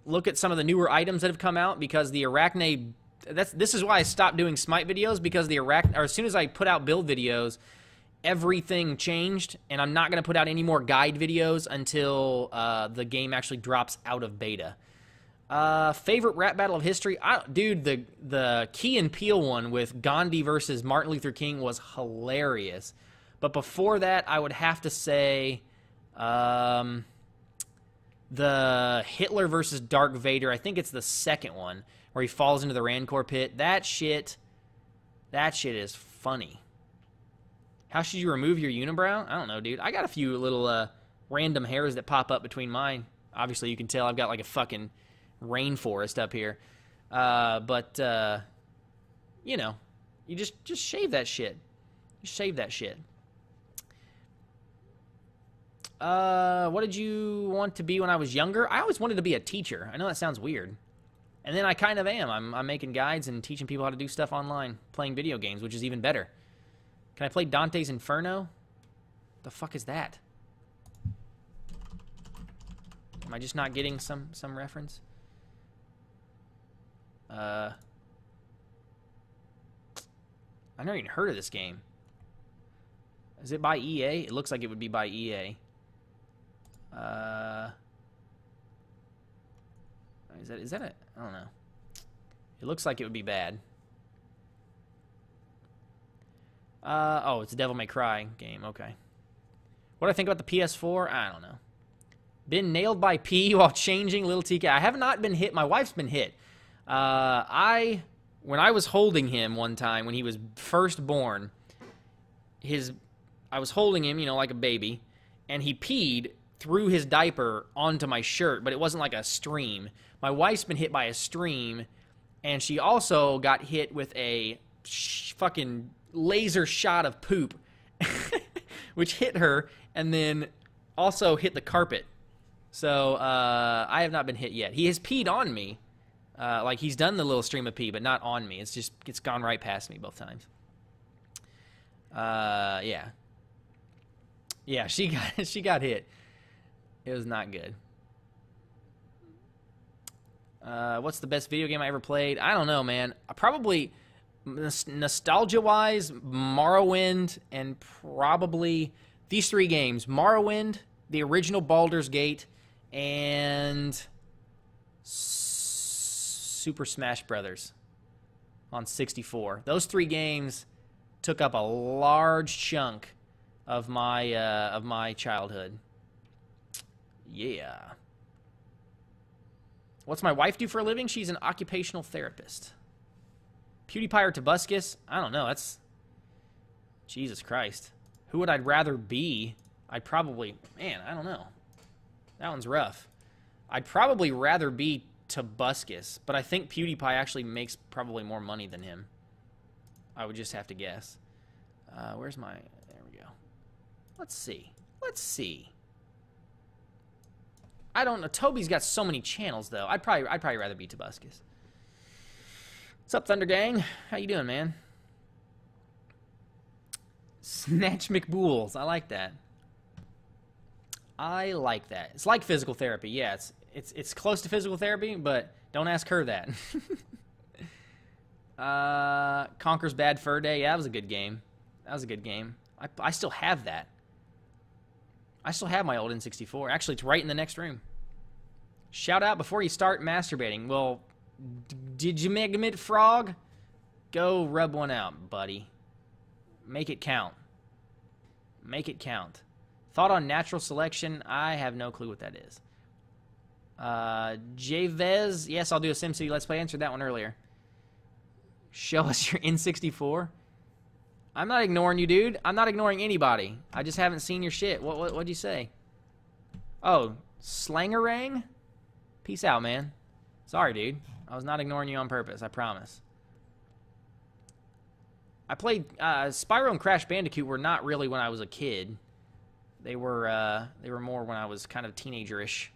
S1: look at some of the newer items that have come out, because the Arachne. This is why I stopped doing Smite videos, because as soon as I put out build videos, everything changed, and I'm not going to put out any more guide videos until the game actually drops out of beta. Favorite rap battle of history? Dude, the Key and Peele one with Gandhi versus Martin Luther King was hilarious. But before that, I would have to say the Hitler versus Dark Vader. I think it's the second one where he falls into the Rancor pit. That shit is funny. How should you remove your unibrow? I don't know, dude. I got a few little random hairs that pop up between mine. Obviously, you can tell I've got like a fucking rainforest up here. You know, you just shave that shit. Just shave that shit. What did you want to be when I was younger? I always wanted to be a teacher. I know that sounds weird. And then I kind of am. I'm making guides and teaching people how to do stuff online, playing video games, which is even better. Can I play Dante's Inferno? The fuck is that? Am I just not getting some reference? I've never even heard of this game. Is it by EA? It looks like it would be by EA. Is that a... I don't know. It looks like it would be bad. Oh, it's a Devil May Cry game. Okay. What do I think about the PS4? I don't know. Been nailed by P while changing Little TK. I have not been hit. My wife's been hit. When I was holding him one time when he was first born, I was holding him, you know, like a baby, and he peed through his diaper onto my shirt, but it wasn't like a stream. My wife's been hit by a stream, and she also got hit with a fucking laser shot of poop, which hit her and then also hit the carpet. So I have not been hit yet. He has peed on me. Like he's done the little stream of pee, but not on me. It's gone right past me both times. Yeah. Yeah, she got hit. It was not good. What's the best video game I ever played? I don't know, man. Probably, nostalgia-wise, Morrowind, and probably these 3 games. Morrowind, the original Baldur's Gate, and Super Smash Brothers on 64. Those 3 games took up a large chunk of my childhood. Yeah. What's my wife do for a living? She's an occupational therapist. PewDiePie or Tobuscus? I don't know. That's... Jesus Christ. Who would I rather be? I'd probably... Man, I don't know. That one's rough. I'd probably rather be Tobuscus, but I think PewDiePie actually makes probably more money than him. I would just have to guess. Where's my... There we go. Let's see. Let's see. I don't know. Toby's got so many channels, though. I'd probably rather be Tobuscus. What's up, Thunder Gang? How you doing, man? Snatch McBools. I like that. I like that. It's like physical therapy. Yeah, it's close to physical therapy, but don't ask her that. Conker's Bad Fur Day. Yeah, that was a good game. That was a good game. I still have that. I still have my old N64. Actually, it's right in the next room. Shout out before you start masturbating. Well, did you make a frog? Go rub one out, buddy. Make it count. Make it count. Thought on natural selection? I have no clue what that is. Javez. Yes, I'll do a SimCity Let's Play. I answered that one earlier. Show us your N64. I'm not ignoring you, dude. I'm not ignoring anybody. I just haven't seen your shit. What'd you say? Oh, Slangerang? Peace out, man. Sorry, dude. I was not ignoring you on purpose. I promise. I played Spyro and Crash Bandicoot were not really when I was a kid. They were more when I was kind of teenager-ish.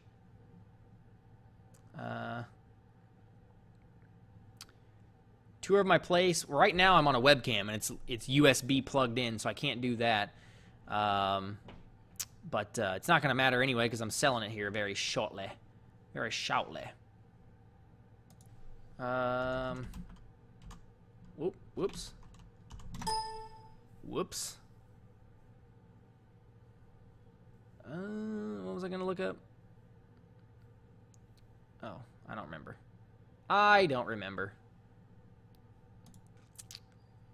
S1: Tour of my place. Right now I'm on a webcam and it's USB plugged in, so I can't do that. But it's not going to matter anyway because I'm selling it here very shortly. Very shortly. Whoops. Whoops. What was I going to look up? Oh, I don't remember. I don't remember.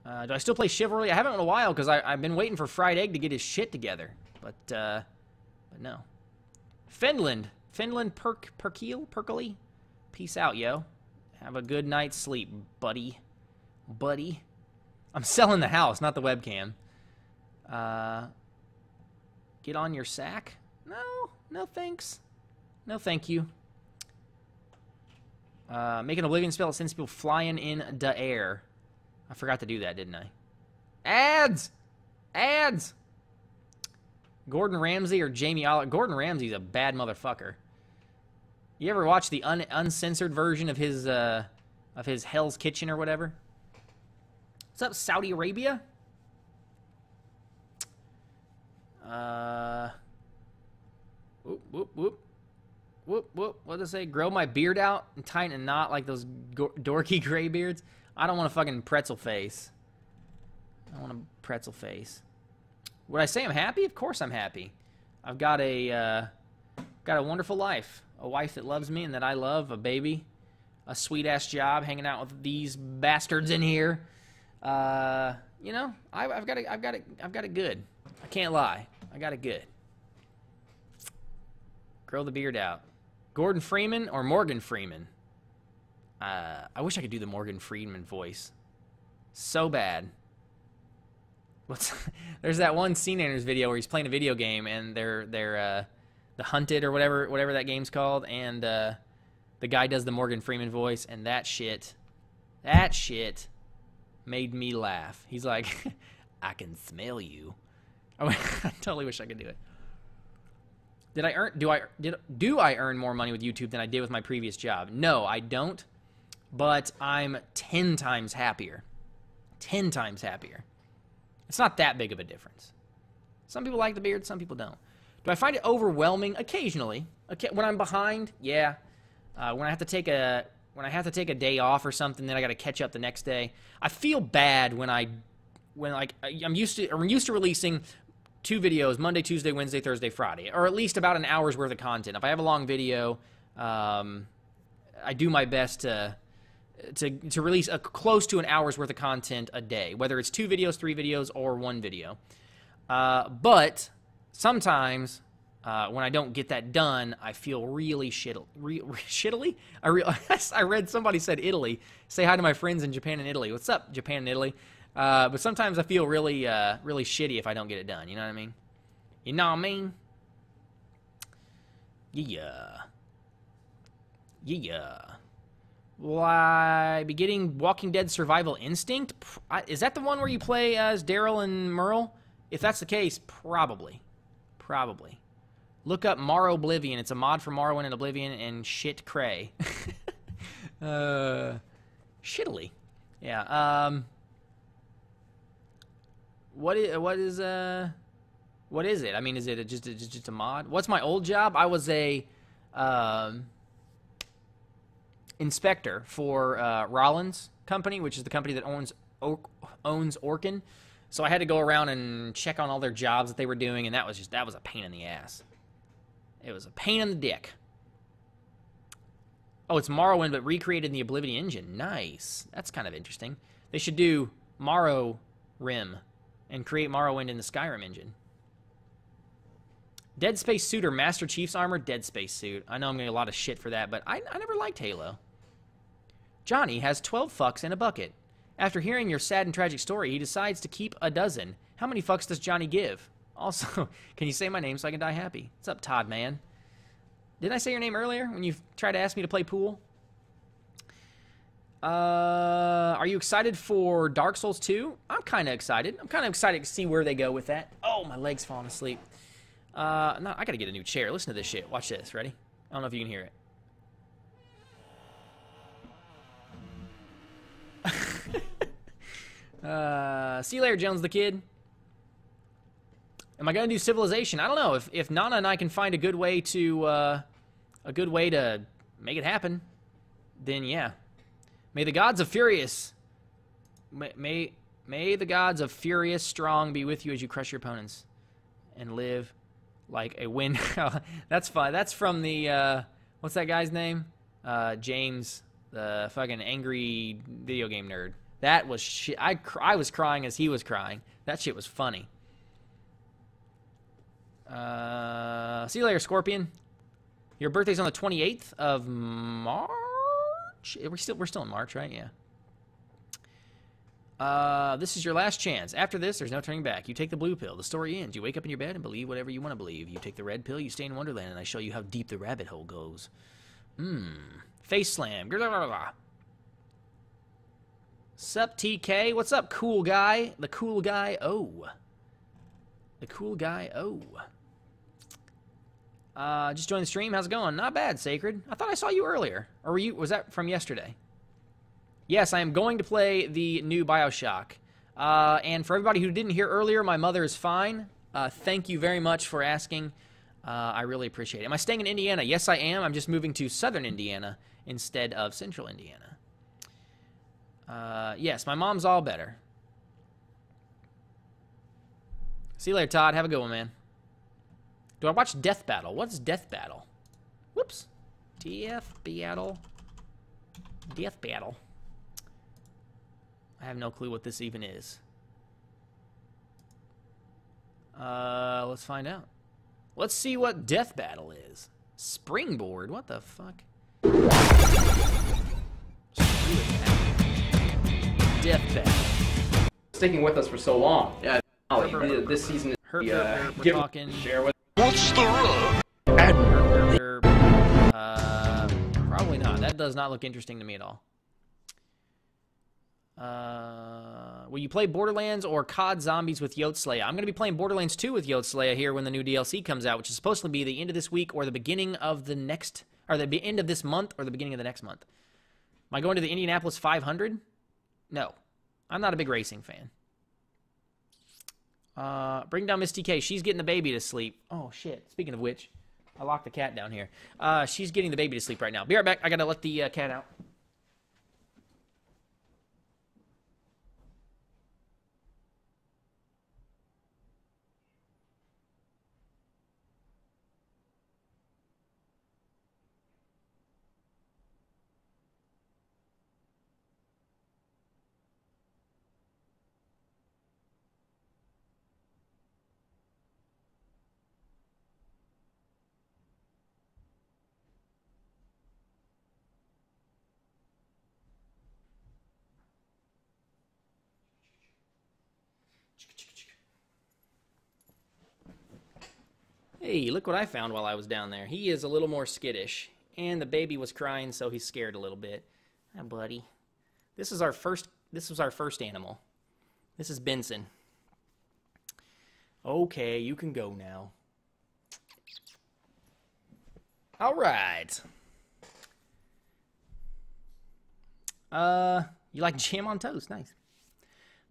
S1: Do I still play Chivalry? I haven't in a while because I've been waiting for Fried Egg to get his shit together. But no. Finland. Perkele? Peace out, yo. Have a good night's sleep, buddy. I'm selling the house, not the webcam. Get on your sack? No thanks. No thank you. Make an Oblivion spell that sends people flying in the air. I forgot to do that, didn't I? Ads! Gordon Ramsay or Jamie Oliver? Gordon Ramsay's a bad motherfucker. You ever watch the uncensored version of his Hell's Kitchen or whatever? What's up, Saudi Arabia? What did I say? Grow my beard out and tie it in a knot like those dorky gray beards? I don't want a fucking pretzel face. I want a pretzel face. Would I say I'm happy? Of course I'm happy. I've got a wonderful life. A wife that loves me and that I love. A baby. A sweet-ass job hanging out with these bastards in here. You know, I've got it good. I can't lie. I got it good. Grow the beard out. Gordon Freeman or Morgan Freeman? I wish I could do the Morgan Freeman voice. So bad. There's that one CNNers video where he's playing a video game and they're the Hunted or whatever that game's called, and the guy does the Morgan Freeman voice, and that shit made me laugh. He's like, I can smell you. I totally wish I could do it. Do I earn more money with YouTube than I did with my previous job? No, I don't. But I'm 10 times happier. 10 times happier. It's not that big of a difference. Some people like the beard, some people don't. Do I find it overwhelming? Occasionally. Okay, when I'm behind, yeah. When I have to take a day off or something, then I got to catch up the next day. I feel bad when I'm used to releasing 2 videos Monday, Tuesday, Wednesday, Thursday, Friday, or at least about an hour's worth of content. If I have a long video, I do my best to release close to an hour's worth of content a day, whether it's 2 videos, 3 videos, or 1 video. But sometimes when I don't get that done, I feel really shittily. I read somebody said Italy. Say hi to my friends in Japan and Italy. What's up, Japan and Italy? But sometimes I feel really shitty if I don't get it done. You know what I mean? You know what I mean? Yeah. Will I be getting Walking Dead Survival Instinct? Is that the one where you play as Daryl and Merle? If that's the case, probably. Look up Morrow Oblivion. It's a mod for Morrowind and Oblivion and shit cray. Shittily. Yeah. What is it? I mean, is it just a mod? What's my old job? I was a inspector for Rollins Company, which is the company that owns Orkin. So I had to go around and check on all their jobs that they were doing, and that was a pain in the ass. It was a pain in the dick. Oh, it's Morrowind, but recreated in the Oblivion engine. Nice. That's kind of interesting. They should do Morrowind and create Morrowind in the Skyrim engine. Dead Space suit or Master Chief's armor? Dead Space suit. I know I'm going to get a lot of shit for that, but I never liked Halo. Johnny has 12 fucks in a bucket. After hearing your sad and tragic story, he decides to keep a dozen. How many fucks does Johnny give? Also, can you say my name so I can die happy? What's up, Todd, man? Didn't I say your name earlier when you tried to ask me to play pool? Are you excited for Dark Souls 2? I'm kind of excited. I'm kind of excited to see where they go with that. Oh, my leg's falling asleep. No, I gotta get a new chair. Listen to this shit. Watch this. Ready? I don't know if you can hear it. See you later, Jones the Kid. Am I gonna do Civilization? I don't know. If Nana and I can find a good way to make it happen, then yeah. May the gods of Furious, may the gods of Furious Strong be with you as you crush your opponents, and live like a win. That's fine. That's from the what's that guy's name? James, the fucking angry video game nerd. That was shit. I was crying as he was crying. That shit was funny. See you later, Scorpion. Your birthday's on the 28th of March. We're still in March, right? Yeah. This is your last chance. After this, there's no turning back. You take the blue pill. The story ends. You wake up in your bed and believe whatever you want to believe. You take the red pill. You stay in Wonderland, and I show you how deep the rabbit hole goes. Face slam. Sup, TK? What's up, cool guy? The cool guy. Oh. The cool guy. Oh. Just joined the stream. How's it going? Not bad, Sacred. I thought I saw you earlier. Or was that from yesterday? Yes, I am going to play the new BioShock. And for everybody who didn't hear earlier, my mother is fine. Thank you very much for asking. I really appreciate it. Am I staying in Indiana? Yes, I am. I'm just moving to southern Indiana instead of central Indiana. Yes, my mom's all better. See you later, Todd. Have a good one, man. Do I watch Death Battle? What's Death Battle? Whoops. Death Battle. Death Battle. I have no clue what this even is. Let's find out. Let's see what Death Battle is. Springboard? What the fuck? Death Battle.
S2: Sticking with us for so long. Yeah. This season is
S1: we're talking.
S2: Share with.
S3: What's the rub?
S1: Probably not. That does not look interesting to me at all. Will you play Borderlands or COD Zombies with Yotslaya? I'm going to be playing Borderlands 2 with Yotslaya here when the new DLC comes out, which is supposed to be the end of this week or the beginning of the next, or the end of this month or the beginning of the next month. Am I going to the Indianapolis 500? No. I'm not a big racing fan. Bring down Miss TK. She's getting the baby to sleep. Oh, shit. Speaking of which, I locked the cat down here. She's getting the baby to sleep right now. Be right back. I gotta let the cat out. Hey, look what I found while I was down there. He is a little more skittish, and the baby was crying, so he's scared a little bit. Hi, buddy. This was our first animal. This is Benson. Okay, you can go now. All right. You like jam on toast? Nice.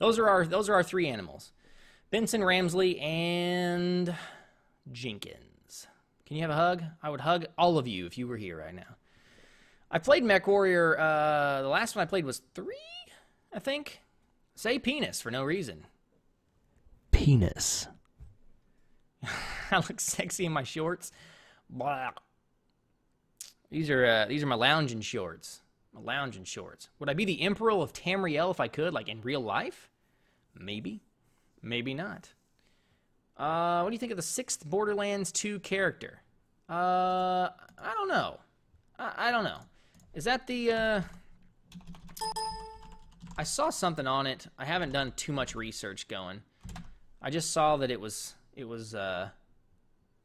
S1: Those are our 3 animals. Benson, Ramsley, and Jenkins. Can you have a hug? I would hug all of you if you were here right now. I played MechWarrior. The last one I played was 3, I think. Say penis for no reason. Penis. I look sexy in my shorts. Blah. These are my lounging shorts. My lounging shorts. Would I be the Emperor of Tamriel if I could, like in real life? Maybe. Maybe not. What do you think of the 6th Borderlands 2 character? I don't know. I don't know. Is that the, I saw something on it. I haven't done too much research going. I just saw that it was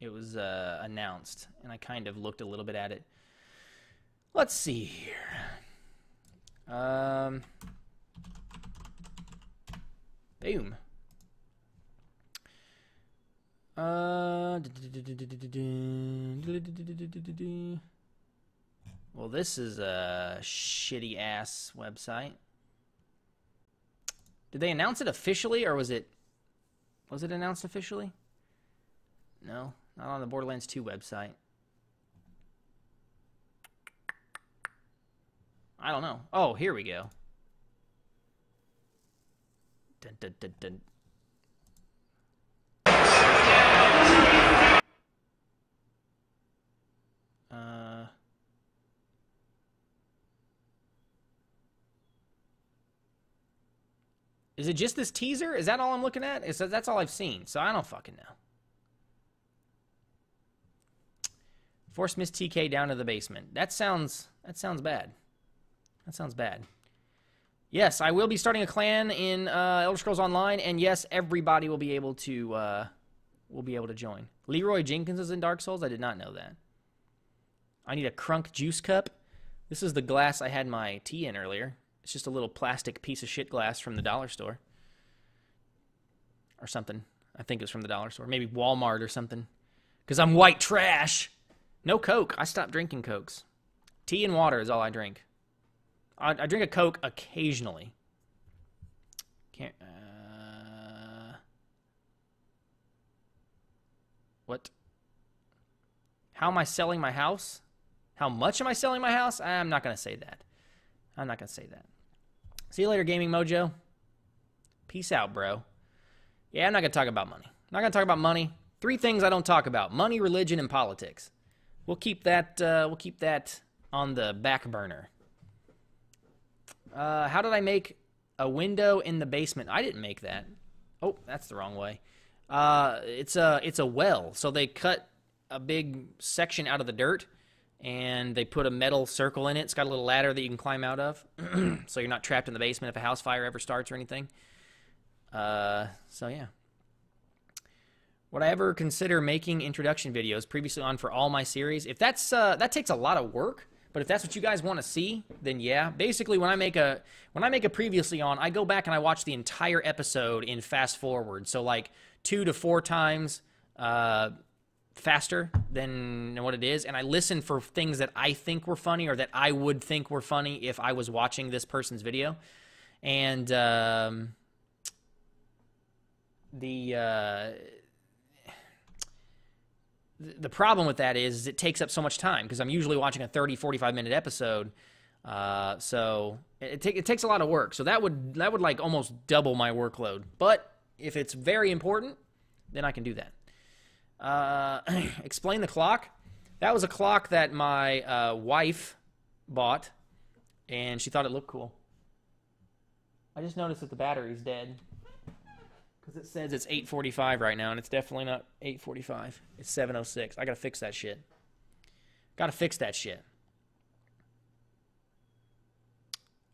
S1: announced, and I kind of looked a little bit at it. Let's see here. Boom. Well, this is a shitty ass website. Did they announce it officially, or was it announced officially? No, not on the Borderlands 2 website. I don't know. Oh, here we go. Dun, dun, dun, dun. Is it just this teaser? Is that all I'm looking at? That's all I've seen, so I don't fucking know. Force Miss TK down to the basement. That sounds bad. That sounds bad. Yes, I will be starting a clan in Elder Scrolls Online, and yes, everybody will be able to join. Leroy Jenkins is in Dark Souls. I did not know that. I need a Crunk juice cup. This is the glass I had my tea in earlier. It's just a little plastic piece of shit glass from the dollar store. Or something. I think it's from the dollar store. Maybe Walmart or something. Because I'm white trash. No Coke. I stopped drinking Cokes. Tea and water is all I drink. I drink a Coke occasionally. Can't. What? How am I selling my house? How much am I selling my house? I'm not going to say that. I'm not going to say that. See you later, Gaming Mojo. Peace out, bro. Yeah, I'm not going to talk about money. I'm not going to talk about money. 3 things I don't talk about: money, religion, and politics. We'll keep that on the back burner. How did I make a window in the basement? I didn't make that. Oh, that's the wrong way. It's a well. So they cut a big section out of the dirt, and they put a metal circle in it. It's got a little ladder that you can climb out of, so you're not trapped in the basement if a house fire ever starts or anything. So yeah. Would I ever consider making introduction videos previously on for all my series? If that's that takes a lot of work, but if that's what you guys want to see, then yeah. Basically, when I make a previously on, I go back and I watch the entire episode in fast forward. So like 2 to 4 times faster than what it is, and I listen for things that I think were funny or that I would think were funny if I was watching this person's video. And the problem with that is it takes up so much time because I'm usually watching a 30, 45-minute episode. So it takes a lot of work. So that would like almost double my workload. But if it's very important, then I can do that. Explain the clock. That was a clock that my wife bought, and she thought it looked cool. I just noticed that the battery's dead because it says it's 8:45 right now, and it's definitely not 8:45. It's 7:06. I gotta fix that shit. Gotta fix that shit.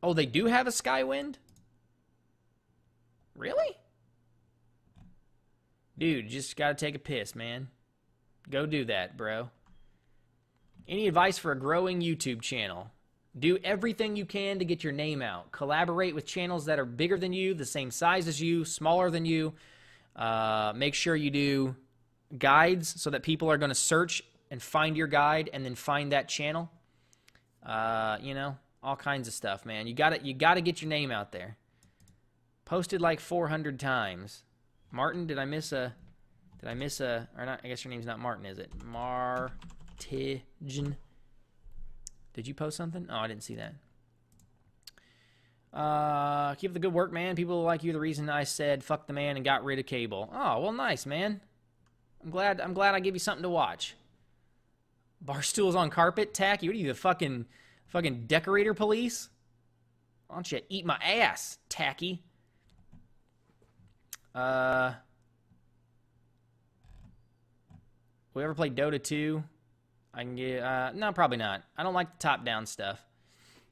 S1: Oh, they do have a Skywind? Really? Dude, just gotta take a piss, man. Go do that, bro. Any advice for a growing YouTube channel? Do everything you can to get your name out. Collaborate with channels that are bigger than you, the same size as you, smaller than you. Make sure you do guides so that people are going to search and find your guide and then find that channel. You know, all kinds of stuff, man. You gotta get your name out there. Posted like 400 times. Martin, did I miss a, or not, I guess your name's not Martin, is it? Martigen. Did you post something? Oh, I didn't see that. Keep up the good work, man. People like you the reason I said fuck the man and got rid of cable. Oh, well, nice, man. I'm glad I gave you something to watch. Bar stools on carpet, tacky. What are you, the fucking decorator police? Why don't you eat my ass, tacky? We ever played Dota 2? I can get, no, probably not. I don't like the top-down stuff.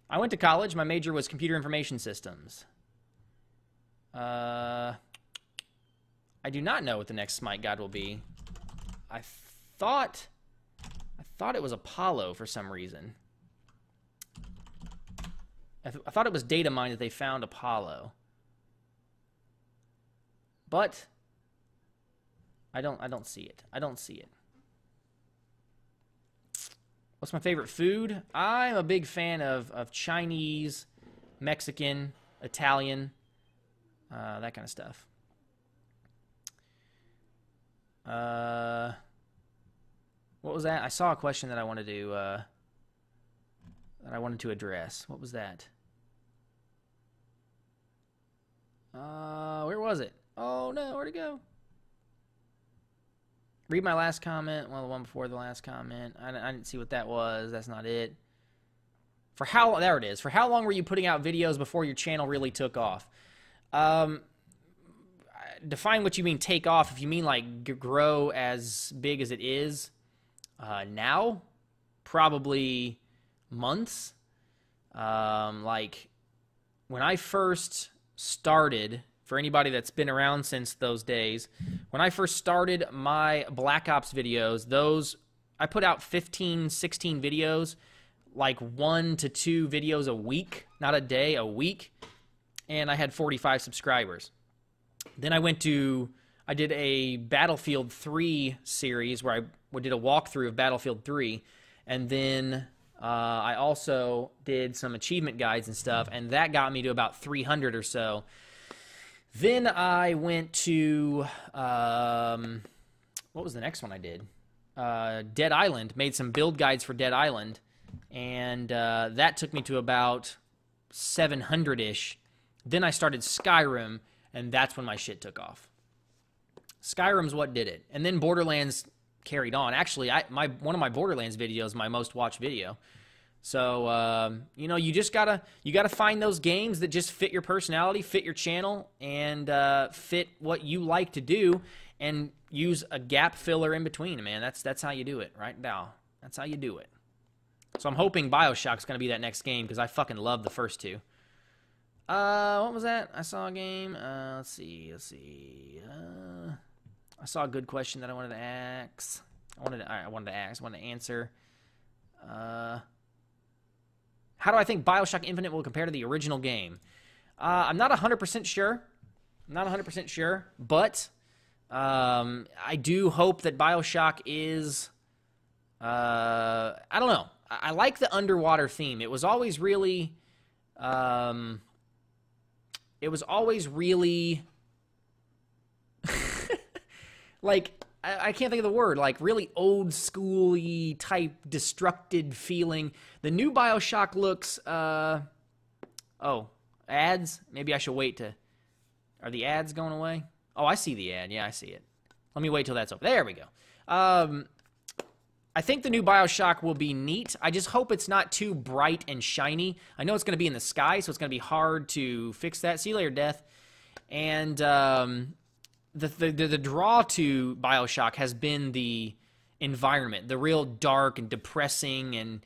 S1: I went to college. My major was computer information systems. I do not know what the next Smite god will be. I thought it was Apollo for some reason. I thought it was data mine that they found Apollo. But I don't see it. I don't see it. What's my favorite food? I'm a big fan of Chinese, Mexican, Italian, that kind of stuff. What was that? I saw a question that I wanted to address. What was that? Where was it? Oh no, where'd it go? Read my last comment. Well, the one before the last comment. I didn't see what that was. That's not it. There it is. For how long were you putting out videos before your channel really took off? Define what you mean take off. If you mean like grow as big as it is now, probably months. Like when I first started, for anybody that's been around since those days, when I first started my Black Ops videos, I put out 15, 16 videos, like 1 to 2 videos a week, not a day, a week, and I had 45 subscribers. Then I did a Battlefield 3 series where I did a walkthrough of Battlefield 3, and then I also did some achievement guides and stuff, and that got me to about 300 or so. Then I went to, what was the next one I did? Dead Island. Made some build guides for Dead Island, and that took me to about 700-ish. Then I started Skyrim, and that's when my shit took off. Skyrim's what did it. And then Borderlands carried on. Actually, one of my Borderlands videos is my most watched video. So, you know, you gotta find those games that just fit your personality, fit your channel, and fit what you like to do, and use a gap filler in between, man. That's how you do it, right now. That's how you do it. So I'm hoping BioShock's gonna be that next game, because I fucking love the first two. What was that? I saw a game. Let's see. I saw a good question that I wanted to ask. I wanted to answer. How do I think BioShock Infinite will compare to the original game? I'm not 100% sure. But I do hope that BioShock is... I don't know. I like the underwater theme. It was always really... like, I can't think of the word, like really old school-y type destructed feeling. The new BioShock looks, ads? Maybe I should wait to, are the ads going away? Oh, I see the ad. Yeah, I see it. Let me wait till that's over. There we go. I think the new BioShock will be neat. I just hope it's not too bright and shiny. I know it's going to be in the sky, so it's going to be hard to fix that. See you later, Death. And the draw to BioShock has been the environment, the real dark and depressing and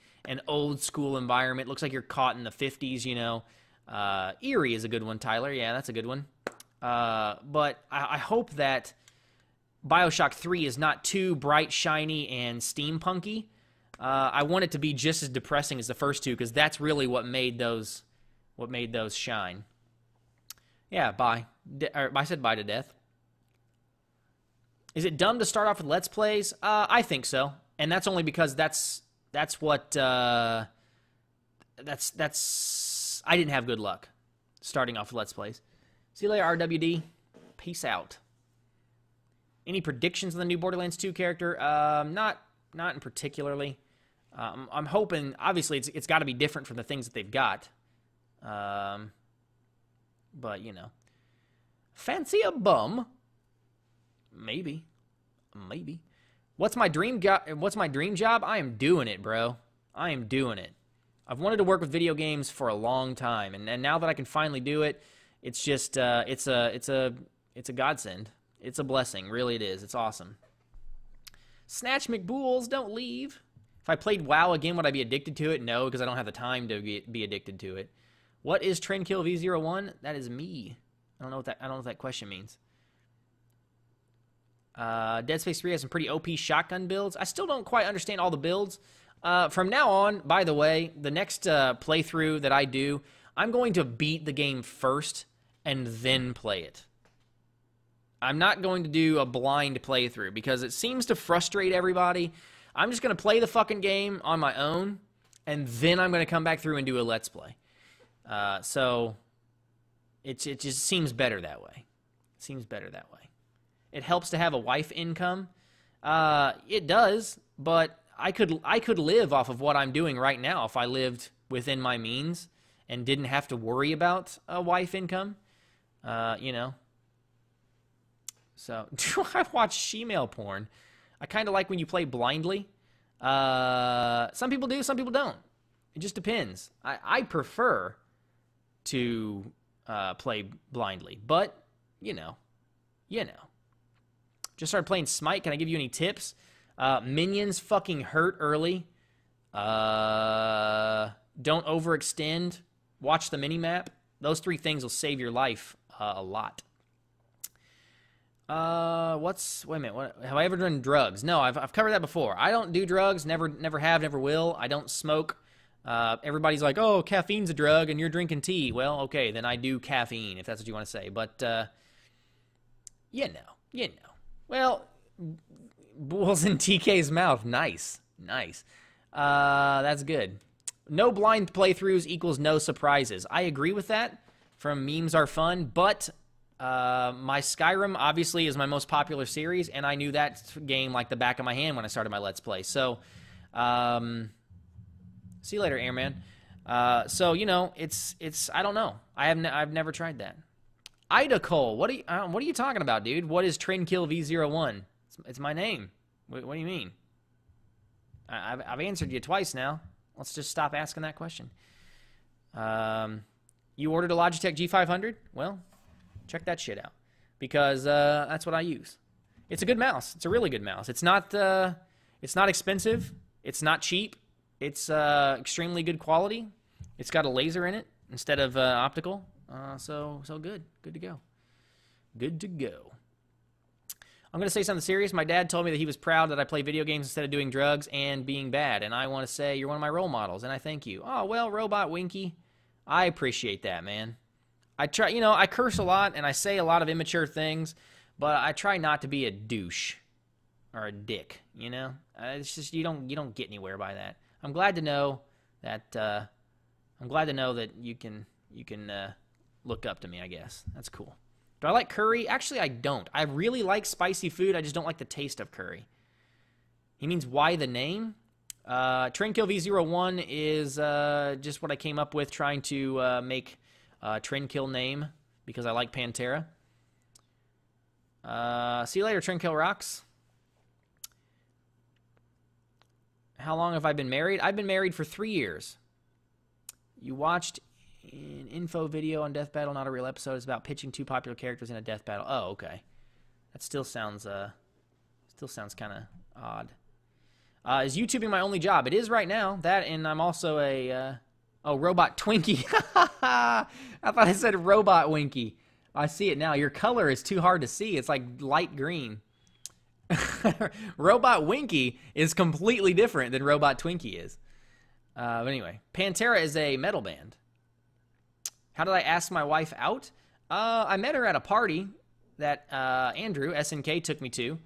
S1: old school environment. Looks like you're caught in the 50s, you know. Eerie is a good one, Tyler. Yeah, that's a good one. But I hope that BioShock 3 is not too bright, shiny, and steampunky. I want it to be just as depressing as the first two, because that's really what made those shine. Yeah, bye. I said bye to Death. Is it dumb to start off with Let's Plays? I think so, and that's only because that's what I didn't have good luck starting off with Let's Plays. See you later, RWD. Peace out. Any predictions on the new Borderlands 2 character? Not in particularly. I'm hoping, obviously, it's got to be different from the things that they've got. But, you know. Fancy a bum? Maybe. What's my dream job? I am doing it, bro. I am doing it. I've wanted to work with video games for a long time, and now that I can finally do it, it's just it's a godsend. It's a blessing, really it is. It's awesome. Snatch McBools, don't leave. If I played WoW again, would I be addicted to it? No, because I don't have the time to be addicted to it. What is TrendKiLL V01? That is me. I don't know what that question means. Dead Space 3 has some pretty OP shotgun builds. I still don't quite understand all the builds. From now on, by the way, the next playthrough that I do, I'm going to beat the game first and then play it. I'm not going to do a blind playthrough because it seems to frustrate everybody. I'm just going to play the fucking game on my own, and then I'm going to come back through and do a Let's Play. So it just seems better that way. It helps to have a wife income. It does, but I could live off of what I'm doing right now if I lived within my means and didn't have to worry about a wife income. You know. So, do I watch shemale porn? I kind of like when you play blindly. Some people do, some people don't. It just depends. I prefer to play blindly, but, you know. Just started playing Smite. Can I give you any tips? Minions fucking hurt early. Don't overextend. Watch the minimap. Those 3 things will save your life a lot. Wait a minute, what, have I ever done drugs? No, I've covered that before. I don't do drugs, never have, never will. I don't smoke. Everybody's like, oh, caffeine's a drug and you're drinking tea. Well, okay, then I do caffeine, if that's what you want to say. But, you know. Well, bulls in TK's mouth. Nice. That's good. No blind playthroughs equals no surprises. I agree with that. From Memes Are Fun, but my Skyrim obviously is my most popular series, and I knew that game like the back of my hand when I started my Let's Play. So, see you later, Airman. So you know, it's I don't know. I've never tried that. Ida Cole, what are you talking about, dude? What is TrendKiLL V01? It's my name. What do you mean? I've answered you twice now. Let's just stop asking that question. You ordered a Logitech G500? Well, check that shit out, because that's what I use. It's a good mouse. It's a really good mouse. It's not expensive. It's not cheap. It's extremely good quality. It's got a laser in it instead of optical. So good. Good to go. Good to go. I'm going to say something serious. My dad told me that he was proud that I play video games instead of doing drugs and being bad. And I want to say you're one of my role models, and I thank you. Oh, well, Robot Winky, I appreciate that, man. I try, you know, I curse a lot and I say a lot of immature things, but I try not to be a douche or a dick, you know? It's just you don't get anywhere by that. I'm glad to know that you can look up to me, I guess. That's cool. Do I like curry? Actually, I don't. I really like spicy food. I just don't like the taste of curry. He means why the name? TrendKill V01 is just what I came up with trying to make TrendKill name because I like Pantera. See you later, TrendKill rocks. How long have I been married? I've been married for 3 years. You watched an info video on Death Battle, not a real episode. It's about pitching 2 popular characters in a death battle. Oh, okay. That still sounds kind of odd. Is YouTubing my only job? It is right now. That, and I'm also a Robot Twinkie. I thought I said Robot Winky. I see it now. Your color is too hard to see. It's like light green. Robot Winky is completely different than Robot Twinkie is. But anyway, Pantera is a metal band. How did I ask my wife out? I met her at a party that Andrew SNK took me to,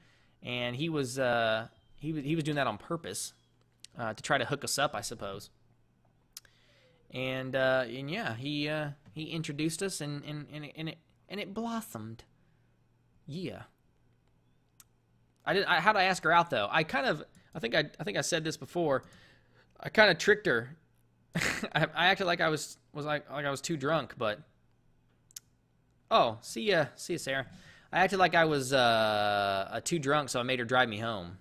S1: and he was doing that on purpose to try to hook us up, I suppose. And yeah, he introduced us, and it blossomed. Yeah. How'd I ask her out though? I think I said this before. I kind of tricked her. I acted like I was too drunk, but oh, see ya, Sarah. I acted like I was too drunk, so I made her drive me home.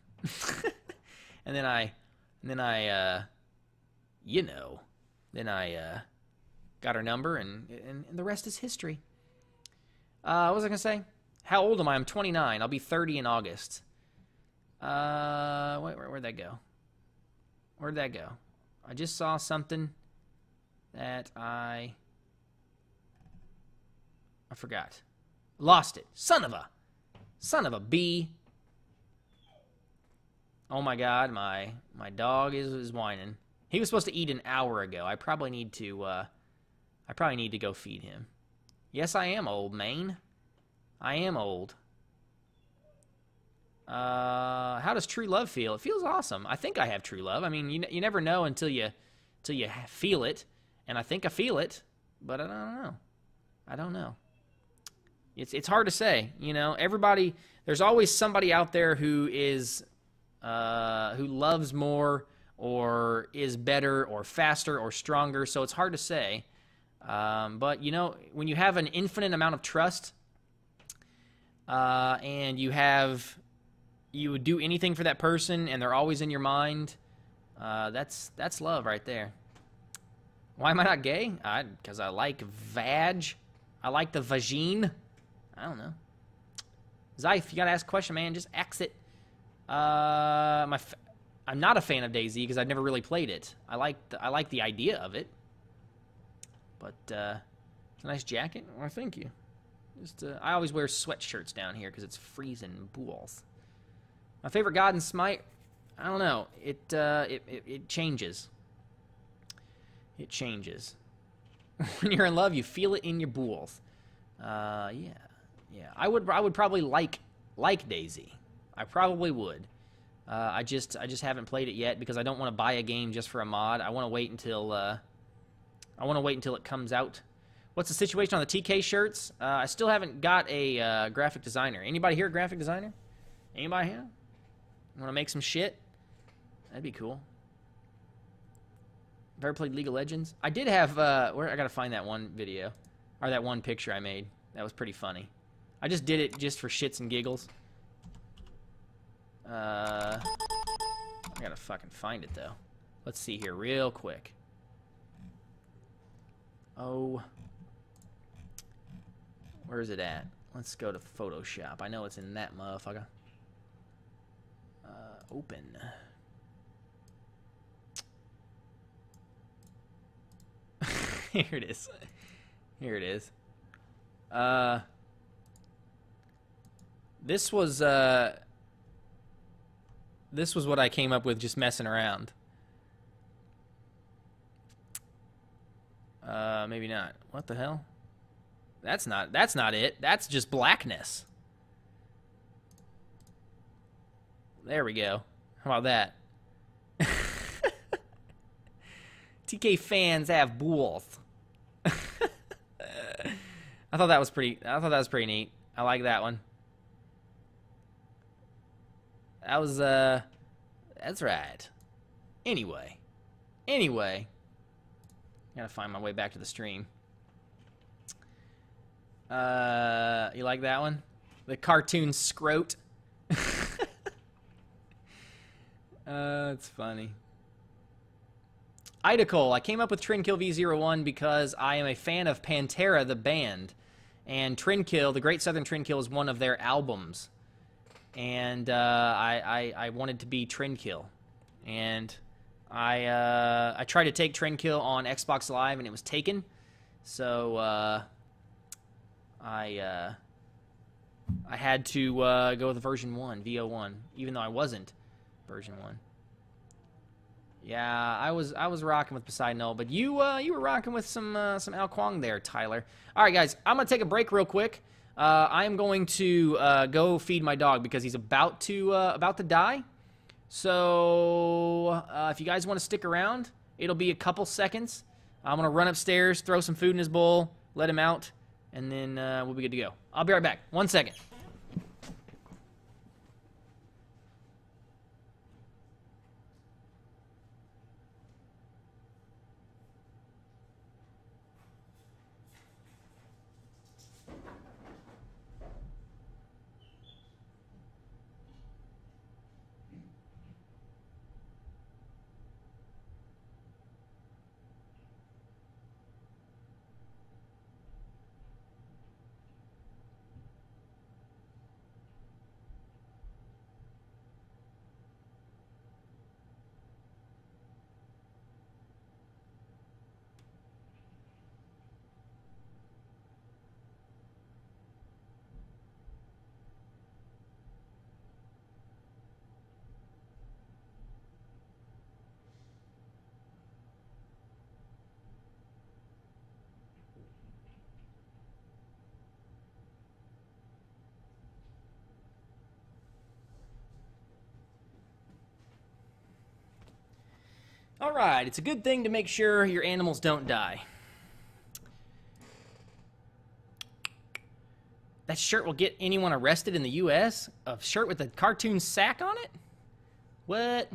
S1: and then I got her number, and the rest is history. What was I gonna say? How old am I? I'm 29. I'll be 30 in August. Where'd that go? Where'd that go? I just saw something that I forgot. Lost it. Son of a bee. Oh my God, my dog is whining. He was supposed to eat an hour ago. I probably need to go feed him. Yes, I am old, Maine. I am old. How does true love feel? It feels awesome. I think I have true love. I mean, you never know until you feel it, and I think I feel it, but I don't know. I don't know. It's hard to say. You know, everybody. There's always somebody out there who is who loves more, or is better, or faster, or stronger. So it's hard to say. But you know, when you have an infinite amount of trust, and you would do anything for that person, and they're always in your mind, that's love right there. Why am I not gay? Because I like vag. I like the vagine. I don't know. Zyfe, you gotta ask a question, man. Just exit. I'm not a fan of DayZ because I've never really played it. I like the idea of it. But it's a nice jacket. Well, thank you. Just I always wear sweatshirts down here because it's freezing balls. My favorite god in Smite, I don't know. It changes. It changes. When you're in love, you feel it in your balls. Yeah. I would probably like DayZ. I probably would. I just haven't played it yet because I don't want to buy a game just for a mod. I want to wait until it comes out. What's the situation on the TK shirts? I still haven't got a graphic designer. Anybody here a graphic designer? Anybody here? Want to make some shit? That'd be cool. I've ever played League of Legends? I did have, where I gotta find that one video. Or that one picture I made. That was pretty funny. I just did it just for shits and giggles. I gotta fucking find it, though. Let's see here real quick. Oh. Where is it at? Let's go to Photoshop. I know it's in that motherfucker. Open. Here it is. Here it is. This was what I came up with just messing around. Maybe not. What the hell? That's not it. That's just blackness. There we go. How about that? TK fans have balls. I thought that was pretty neat. I like that one. That was that's right. Anyway. Gotta find my way back to the stream. You like that one? The cartoon scrote. It's funny. Idacole, I came up with TrendKill V01 because I am a fan of Pantera, the band. And TrendKill, the Great Southern TrendKill, is one of their albums. And I wanted to be TrendKill. And I tried to take TrendKill on Xbox Live, and it was taken. So I had to go with version 1, VO1, even though I wasn't version 1. Yeah, I was rocking with Poseidon, but you were rocking with some Al Kwong there, Tyler. All right, guys, I'm gonna take a break real quick. I am going to go feed my dog because he's about to die. So if you guys want to stick around, it'll be a couple seconds. I'm gonna run upstairs, throw some food in his bowl, let him out, and then we'll be good to go. I'll be right back. 1 second. All right, it's a good thing to make sure your animals don't die. That shirt will get anyone arrested in the U.S.? A shirt with a cartoon sack on it? What?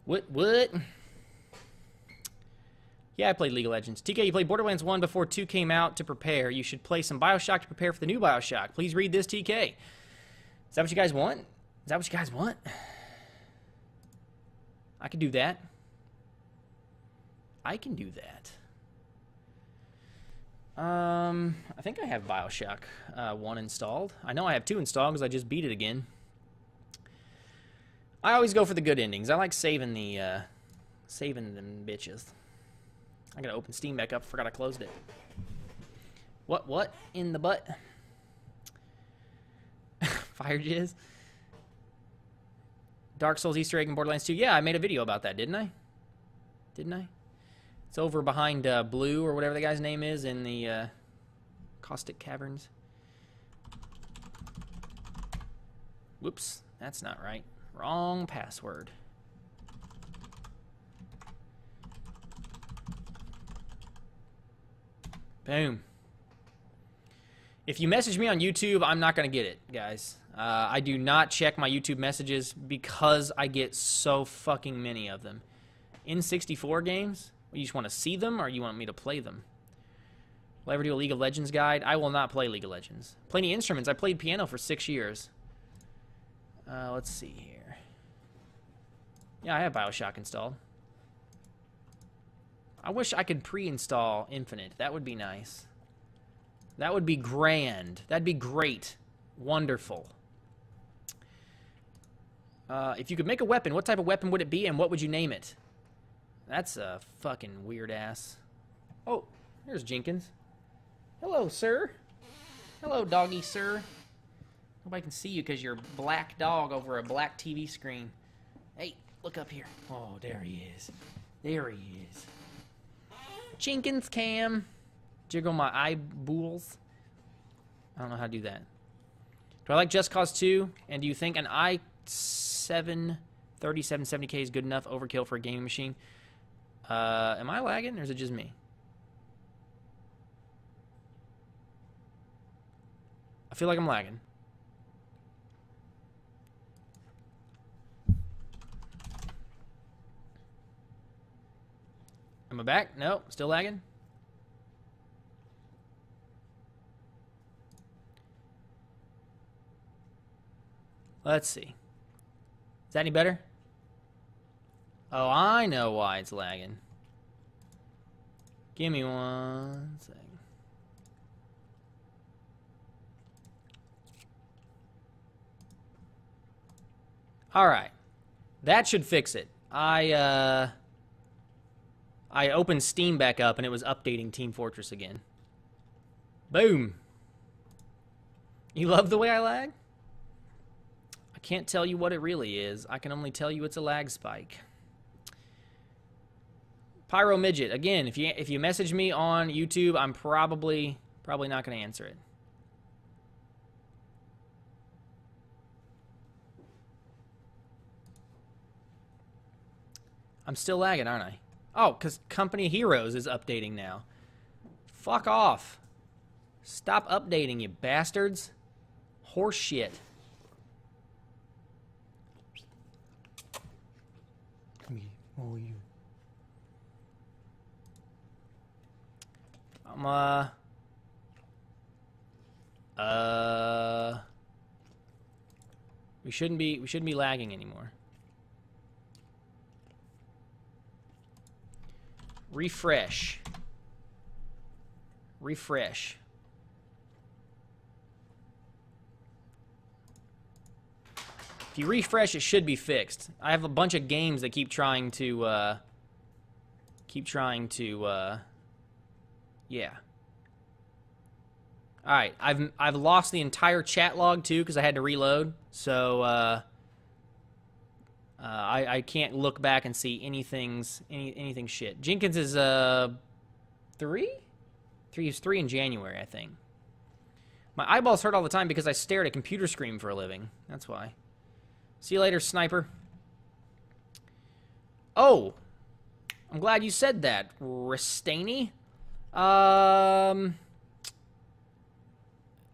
S1: What? Yeah, I played League of Legends. TK, you played Borderlands 1 before 2 came out to prepare. You should play some Bioshock to prepare for the new Bioshock. Please read this, TK. Is that what you guys want? Is that what you guys want? I can do that. I can do that. I think I have Bioshock 1 installed. I know I have 2 installed because I just beat it again. I always go for the good endings. I like saving the, saving them bitches. I gotta open Steam back up. Forgot I closed it. What in the butt? Fire jizz? Dark Souls Easter egg in Borderlands 2. Yeah, I made a video about that, didn't I? It's over behind Blue, or whatever the guy's name is, in the Caustic Caverns. Whoops, that's not right. Wrong password. Boom. If you message me on YouTube, I'm not going to get it, guys. I do not check my YouTube messages because I get so fucking many of them. N64 games? You just want to see them, or you want me to play them? Will I ever do a League of Legends guide? I will not play League of Legends. Play any instruments? I played piano for 6 years. Let's see here. Yeah, I have Bioshock installed. I wish I could pre-install Infinite. That would be nice. That would be grand. That'd be great. Wonderful. If you could make a weapon, what type of weapon would it be, and what would you name it? That's a fucking weird ass. Oh, here's Jenkins. Hello, sir. Hello, doggy, sir. Nobody can see you because you're a black dog over a black TV screen. Hey, look up here. Oh, there he is. There he is. Jenkins cam. Jiggle my eyeballs. I don't know how to do that. Do I like Just Cause 2? And do you think an i7 3770K is good enough overkill for a gaming machine? Am I lagging, or is it just me? feel like I'm lagging. Am I back? No, still lagging. Let's see. Is that any better? Oh, I know why it's lagging. Give me 1 second. All right. That should fix it. I opened Steam back up and it was updating Team Fortress again. Boom. You love the way I lag? I can't tell you what it really is. I can only tell you it's a lag spike. Pyro Midget, again, if you message me on YouTube, I'm probably not going to answer it. I'm still lagging, aren't I? Oh, because Company Heroes is updating now. Fuck off. Stop updating, you bastards. Horse shit. Oh, you. We shouldn't be lagging anymore. Refresh. Refresh. If you refresh, it should be fixed. I have a bunch of games that keep trying to, yeah. All right, I've lost the entire chat log too because I had to reload. So I can't look back and see anything shit. Jenkins is 3? 3 is 3 in January, I think. My eyeballs hurt all the time because I stare at a computer screen for a living. That's why. See you later, sniper. Oh, I'm glad you said that, Ristaney.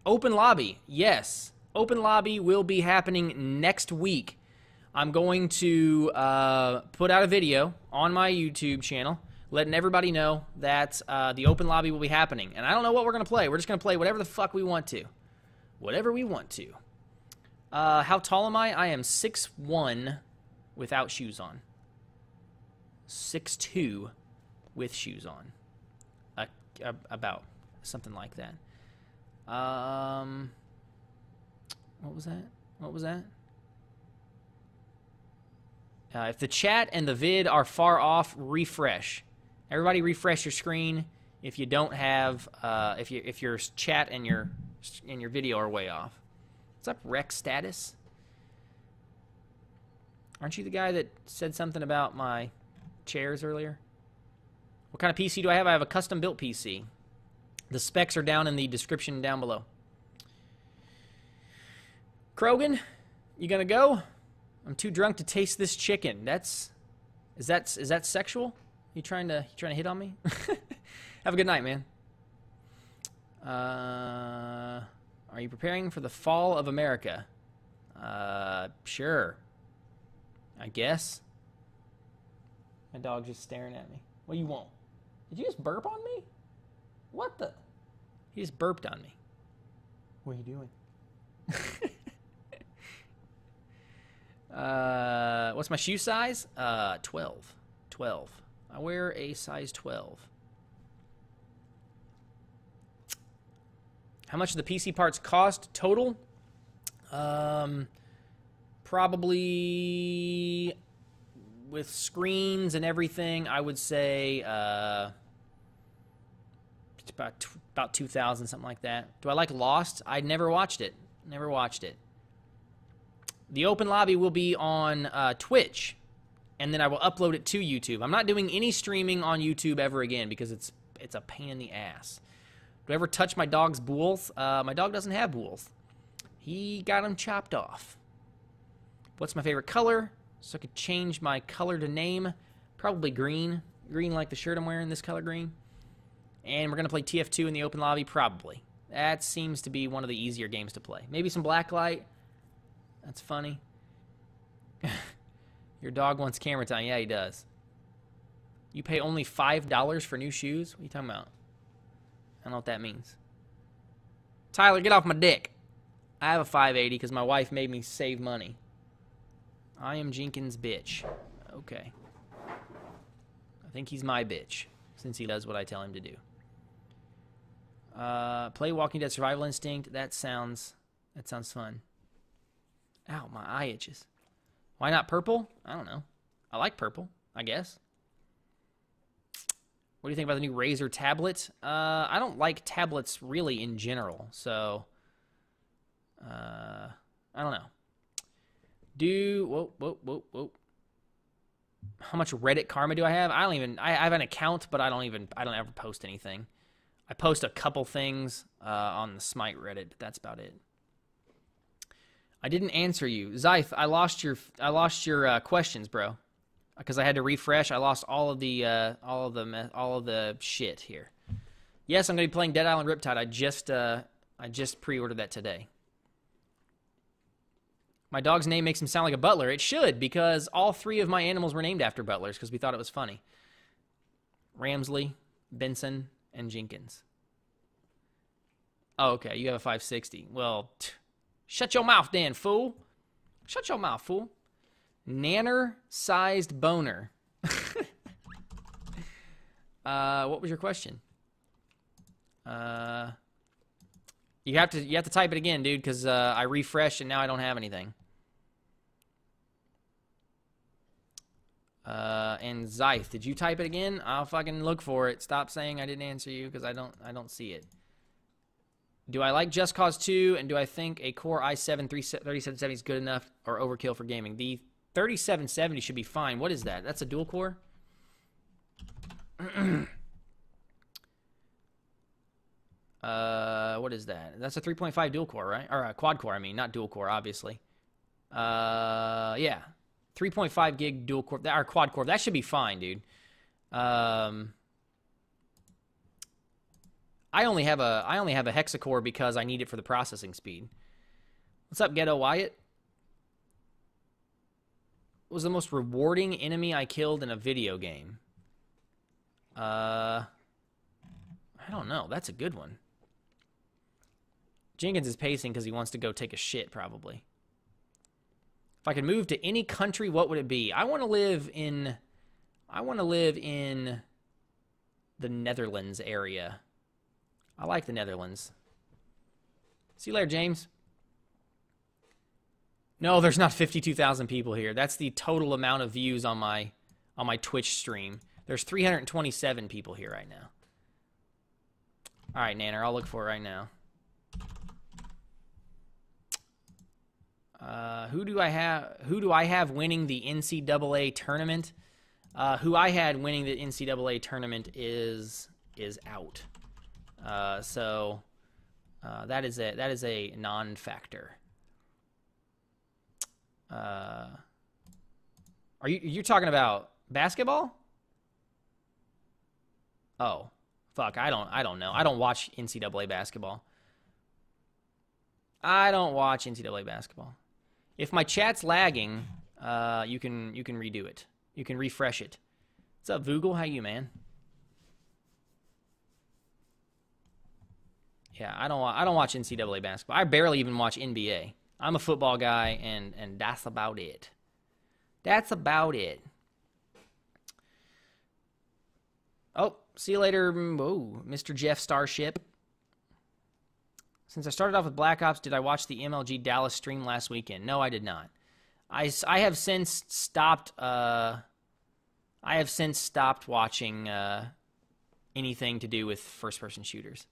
S1: Open lobby, yes. Open lobby will be happening next week. I'm going to put out a video on my YouTube channel letting everybody know that the open lobby will be happening. And I don't know what we're going to play. We're just going to play whatever the fuck we want to. Whatever we want to. How tall am I? I am 6'1" without shoes on. 6'2" with shoes on. About something like that. What was that? What was that? If the chat and the vid are far off, refresh. Everybody refresh your screen. If you don't have, if your chat and your video are way off. What's up, Rex Status? Aren't you the guy that said something about my chairs earlier? What kind of PC do I have? I have a custom-built PC. The specs are down in the description down below. Krogan, you gonna go? I'm too drunk to taste this chicken. Is that sexual? You trying to hit on me? Have a good night, man. Are you preparing for the fall of America? Sure. I guess. My dog's just staring at me. What do you want? Did you just burp on me? What the? He just burped on me. What are you doing? What's my shoe size? 12. 12. I wear a size 12. How much do the PC parts cost total? Probably with screens and everything, I would say it's about 2,000, something like that. Do I like Lost? I never watched it. Never watched it. The open lobby will be on Twitch, and then I will upload it to YouTube. I'm not doing any streaming on YouTube ever again because it's a pain in the ass. Do I ever touch my dog's bools? My dog doesn't have bools. He got them chopped off. What's my favorite color? So I could change my color to name. Probably green. Green like the shirt I'm wearing, this color green. And we're going to play TF2 in the open lobby, probably. That seems to be one of the easier games to play. Maybe some Blacklight. That's funny. Your dog wants camera time. Yeah, he does. You pay only $5 for new shoes? What are you talking about? I don't know what that means. Tyler, get off my dick. I have a 580 because my wife made me save money. I am Jenkins' bitch. Okay. I think he's my bitch since he does what I tell him to do. Play Walking Dead Survival Instinct. That sounds fun. Ow, my eye itches. Why not purple? I don't know. I like purple, I guess. What do you think about the new Razer tablet? I don't like tablets really in general, so I don't know. Whoa. How much Reddit karma do I have? I have an account, but I don't ever post anything. I post a couple things on the Smite Reddit, but that's about it. I didn't answer you, Zyth. I lost your questions, bro, because I had to refresh. I lost all of the shit here. Yes, I'm gonna be playing Dead Island Riptide. I just pre-ordered that today. My dog's name makes him sound like a butler. It should, because all 3 of my animals were named after butlers because we thought it was funny. Ramsley, Benson, and Jenkins. Oh, okay. You have a 560. Well, shut your mouth then, fool. Shut your mouth, fool. Nanner-sized boner. What was your question? You have to type it again, dude, because I refreshed and now I don't have anything. And Zyth, did you type it again? I'll fucking look for it. Stop saying I didn't answer you because I don't see it. Do I like Just Cause 2, and do I think a Core i7 3770 is good enough or overkill for gaming? The 3770 should be fine. What is that? That's a dual core? What is that? That's a 3.5 dual core, right? Or a quad core, I mean, not dual core, obviously. Yeah. 3.5 gig dual core, or quad core. That should be fine, dude. I only have a hexacore because I need it for the processing speed. What's up, Ghetto Wyatt? What was the most rewarding enemy I killed in a video game? I don't know. That's a good one. Jenkins is pacing because he wants to go take a shit, probably. If I could move to any country, what would it be? I want to live in the Netherlands area. I like the Netherlands. See you later, James. No, there's not 52,000 people here. That's the total amount of views on my Twitch stream. There's 327 people here right now. All right, Nanner, I'll look for it right now. Who do I have winning the NCAA tournament? Who I had winning the NCAA tournament is out. So that is a non-factor. Are you're talking about basketball? Oh, fuck, I don't know. I don't watch NCAA basketball. I don't watch NCAA basketball. If my chat's lagging, you can redo it. You can refresh it. What's up, Voogle? How you, man? Yeah, I don't watch NCAA basketball. I barely even watch NBA. I'm a football guy, and that's about it. That's about it. Oh, see you later, whoa, Mr. Jeff Starship. Since I started off with Black Ops, did I watch the MLG Dallas stream last weekend? No, I did not. I have since stopped. I have since stopped watching anything to do with first-person shooters.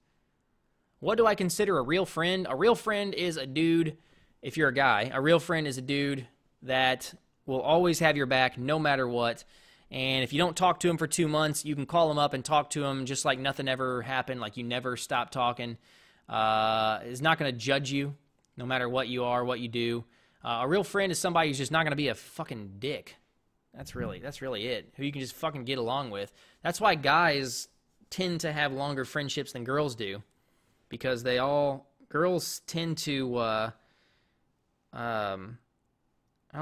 S1: What do I consider a real friend? A real friend is a dude. If you're a guy, a real friend is a dude that will always have your back no matter what. And if you don't talk to him for 2 months, you can call him up and talk to him just like nothing ever happened, like you never stopped talking. Is not going to judge you no matter what you are, what you do. A real friend is somebody who's just not going to be a fucking dick. That's really it. Who you can just fucking get along with. That's why guys tend to have longer friendships than girls do. because girls tend to, I don't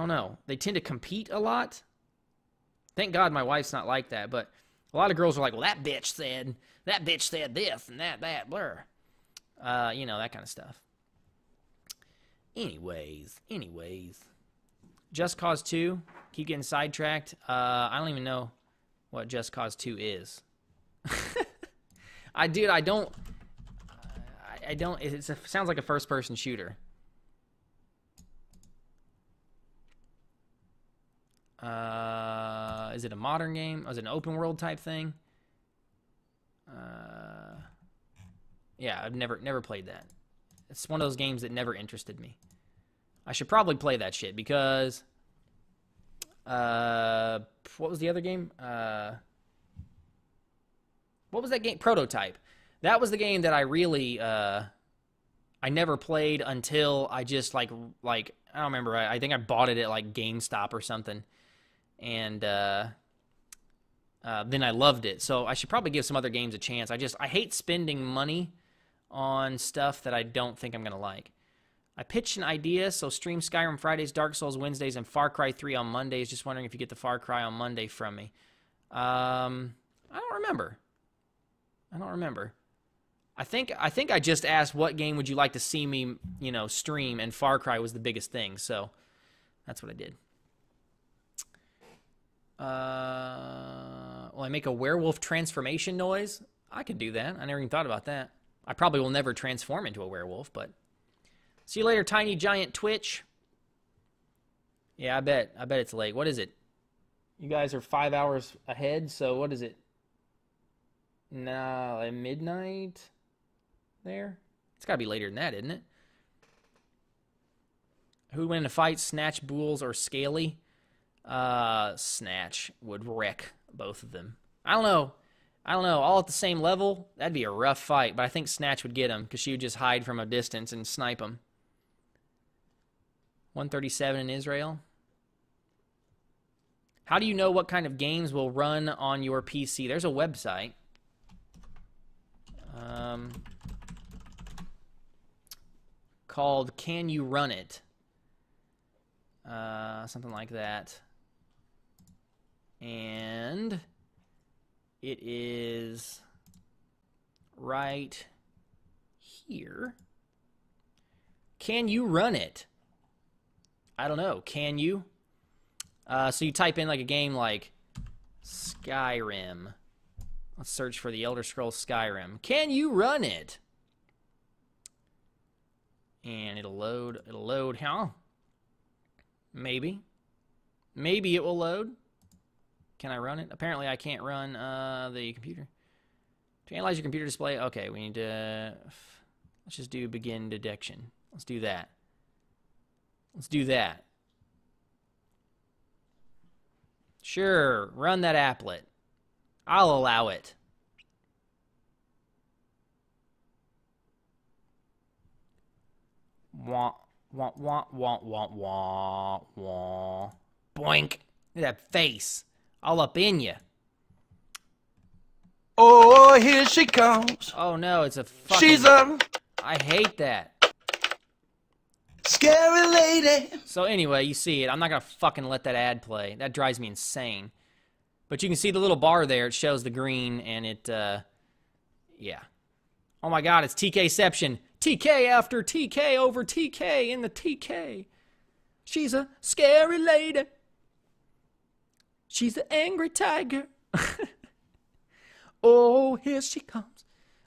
S1: know, they tend to compete a lot. Thank God my wife's not like that, but a lot of girls are like, well, that bitch said this and that, blur. You know, that kind of stuff. Anyways. Just Cause 2. Keep getting sidetracked. I don't even know what Just Cause 2 is. It sounds like a first-person shooter. Is it a modern game? Is it an open world type thing? Yeah, I've never played that. It's one of those games that never interested me. I should probably play that shit because what was the other game? What was that game? Prototype. That was the game that I really I never played until I just like I don't remember. I think I bought it at like GameStop or something, and then I loved it. So I should probably give some other games a chance. I hate spending money on stuff that I don't think I'm gonna like. I pitched an idea, so stream Skyrim Fridays, Dark Souls Wednesdays, and Far Cry 3 on Mondays. Just wondering if you get the Far Cry on Monday from me. I don't remember. I think I just asked what game would you like to see me, you know, stream, and Far Cry was the biggest thing, so that's what I did. Will I make a werewolf transformation noise? I could do that. I never even thought about that. I probably will never transform into a werewolf, but see you later, Tiny Giant Twitch. Yeah, I bet it's late. What is it? You guys are 5 hours ahead, so what is it? No, at midnight there? It's got to be later than that, isn't it? Who would win in a fight, Snatch, Bulls, or Scaly? Snatch would wreck both of them. I don't know. All at the same level, that'd be a rough fight, but I think Snatch would get him because she would just hide from a distance and snipe him. 137 in Israel. How do you know what kind of games will run on your PC? There's a website. Called Can You Run It? Something like that. And it is right here. Can you run it? I don't know. Can you? So you type in like a game like Skyrim. Let's search for the Elder Scrolls Skyrim. Can you run it? And it'll load. It'll load. Huh? Maybe. Maybe it will load. Can I run it? Apparently I can't run the computer. To analyze your computer display, okay, we need to... Let's just do begin detection. Let's do that. Let's do that. Sure, run that applet. I'll allow it. Wah, wah, wah, wah, wah, wah, wah. Boink. Look at that face. All up in you.
S3: Oh, here she comes.
S1: Oh no, it's a fucking...
S3: She's a...
S1: I hate that.
S3: Scary lady.
S1: So anyway, you see it. I'm not going to fucking let that ad play. That drives me insane. But you can see the little bar there. It shows the green, and it, yeah. Oh my god, it's TKception. TK after TK over TK in the TK. She's a scary lady. She's an angry tiger. Oh, here she comes.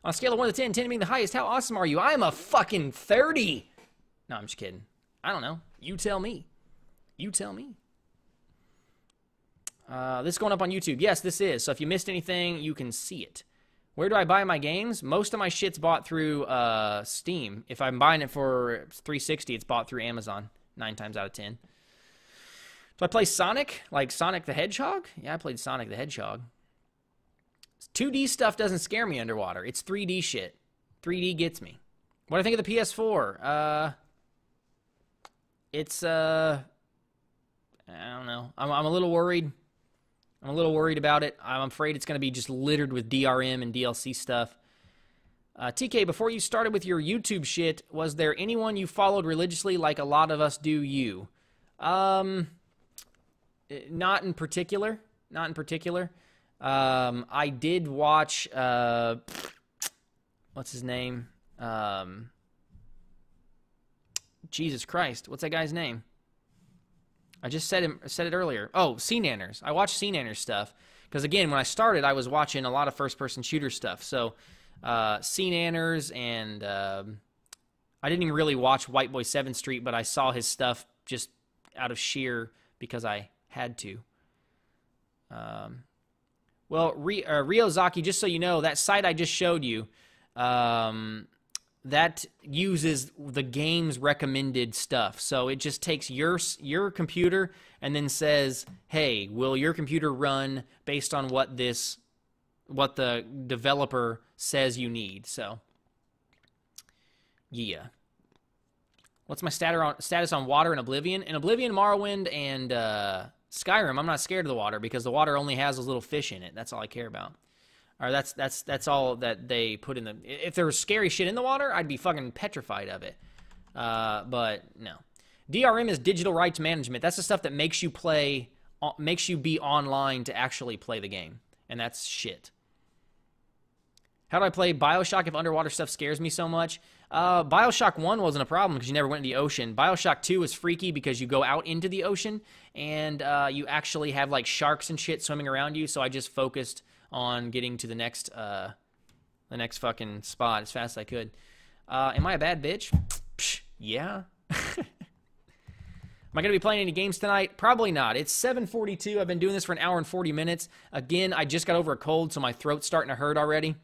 S1: On a scale of 1 to 10, 10 being the highest, how awesome are you? I'm a fucking 30. No, I'm just kidding. I don't know. You tell me. You tell me. This is going up on YouTube. Yes, this is. So if you missed anything, you can see it. Where do I buy my games? Most of my shit's bought through Steam. If I'm buying it for 360, it's bought through Amazon 9 times out of 10. Do I play Sonic? Like Sonic the Hedgehog? Yeah, I played Sonic the Hedgehog. 2D stuff doesn't scare me underwater. It's 3D shit. 3D gets me. What do I think of the PS4? It's, I don't know. I'm a little worried. I'm a little worried about it. I'm afraid it's going to be just littered with DRM and DLC stuff. TK, before you started with your YouTube shit, was there anyone you followed religiously like a lot of us do you? Not in particular. Not in particular. I did watch, what's his name? Jesus Christ. What's that guy's name? I just said it earlier. Oh, CNanners. I watched CNanners stuff. Because, again, when I started, I was watching a lot of first-person shooter stuff. So, CNanners and I didn't even really watch White Boy 7th Street, but I saw his stuff just out of sheer because I had to. Well, Ryozaki, just so you know, that site I just showed you, that uses the game's recommended stuff. So it just takes your computer and then says, hey, will your computer run based on what the developer says you need? So, yeah. What's my status on water in Oblivion? In Oblivion, Morrowind, and Skyrim, I'm not scared of the water because the water only has those little fish in it. That's all I care about. Or that's all that they put in the... If there was scary shit in the water, I'd be fucking petrified of it. But no. DRM is digital rights management. That's the stuff that makes you be online to actually play the game. And that's shit. How do I play BioShock if underwater stuff scares me so much? BioShock 1 wasn't a problem because you never went in the ocean. BioShock 2 is freaky because you go out into the ocean and you actually have like sharks and shit swimming around you. So I just focused on getting to the next fucking spot as fast as I could. Am I a bad bitch? Psh, yeah. Am I going to be playing any games tonight? Probably not. It's 7:42. I've been doing this for an hour and 40 minutes. Again, I just got over a cold, so my throat's starting to hurt already.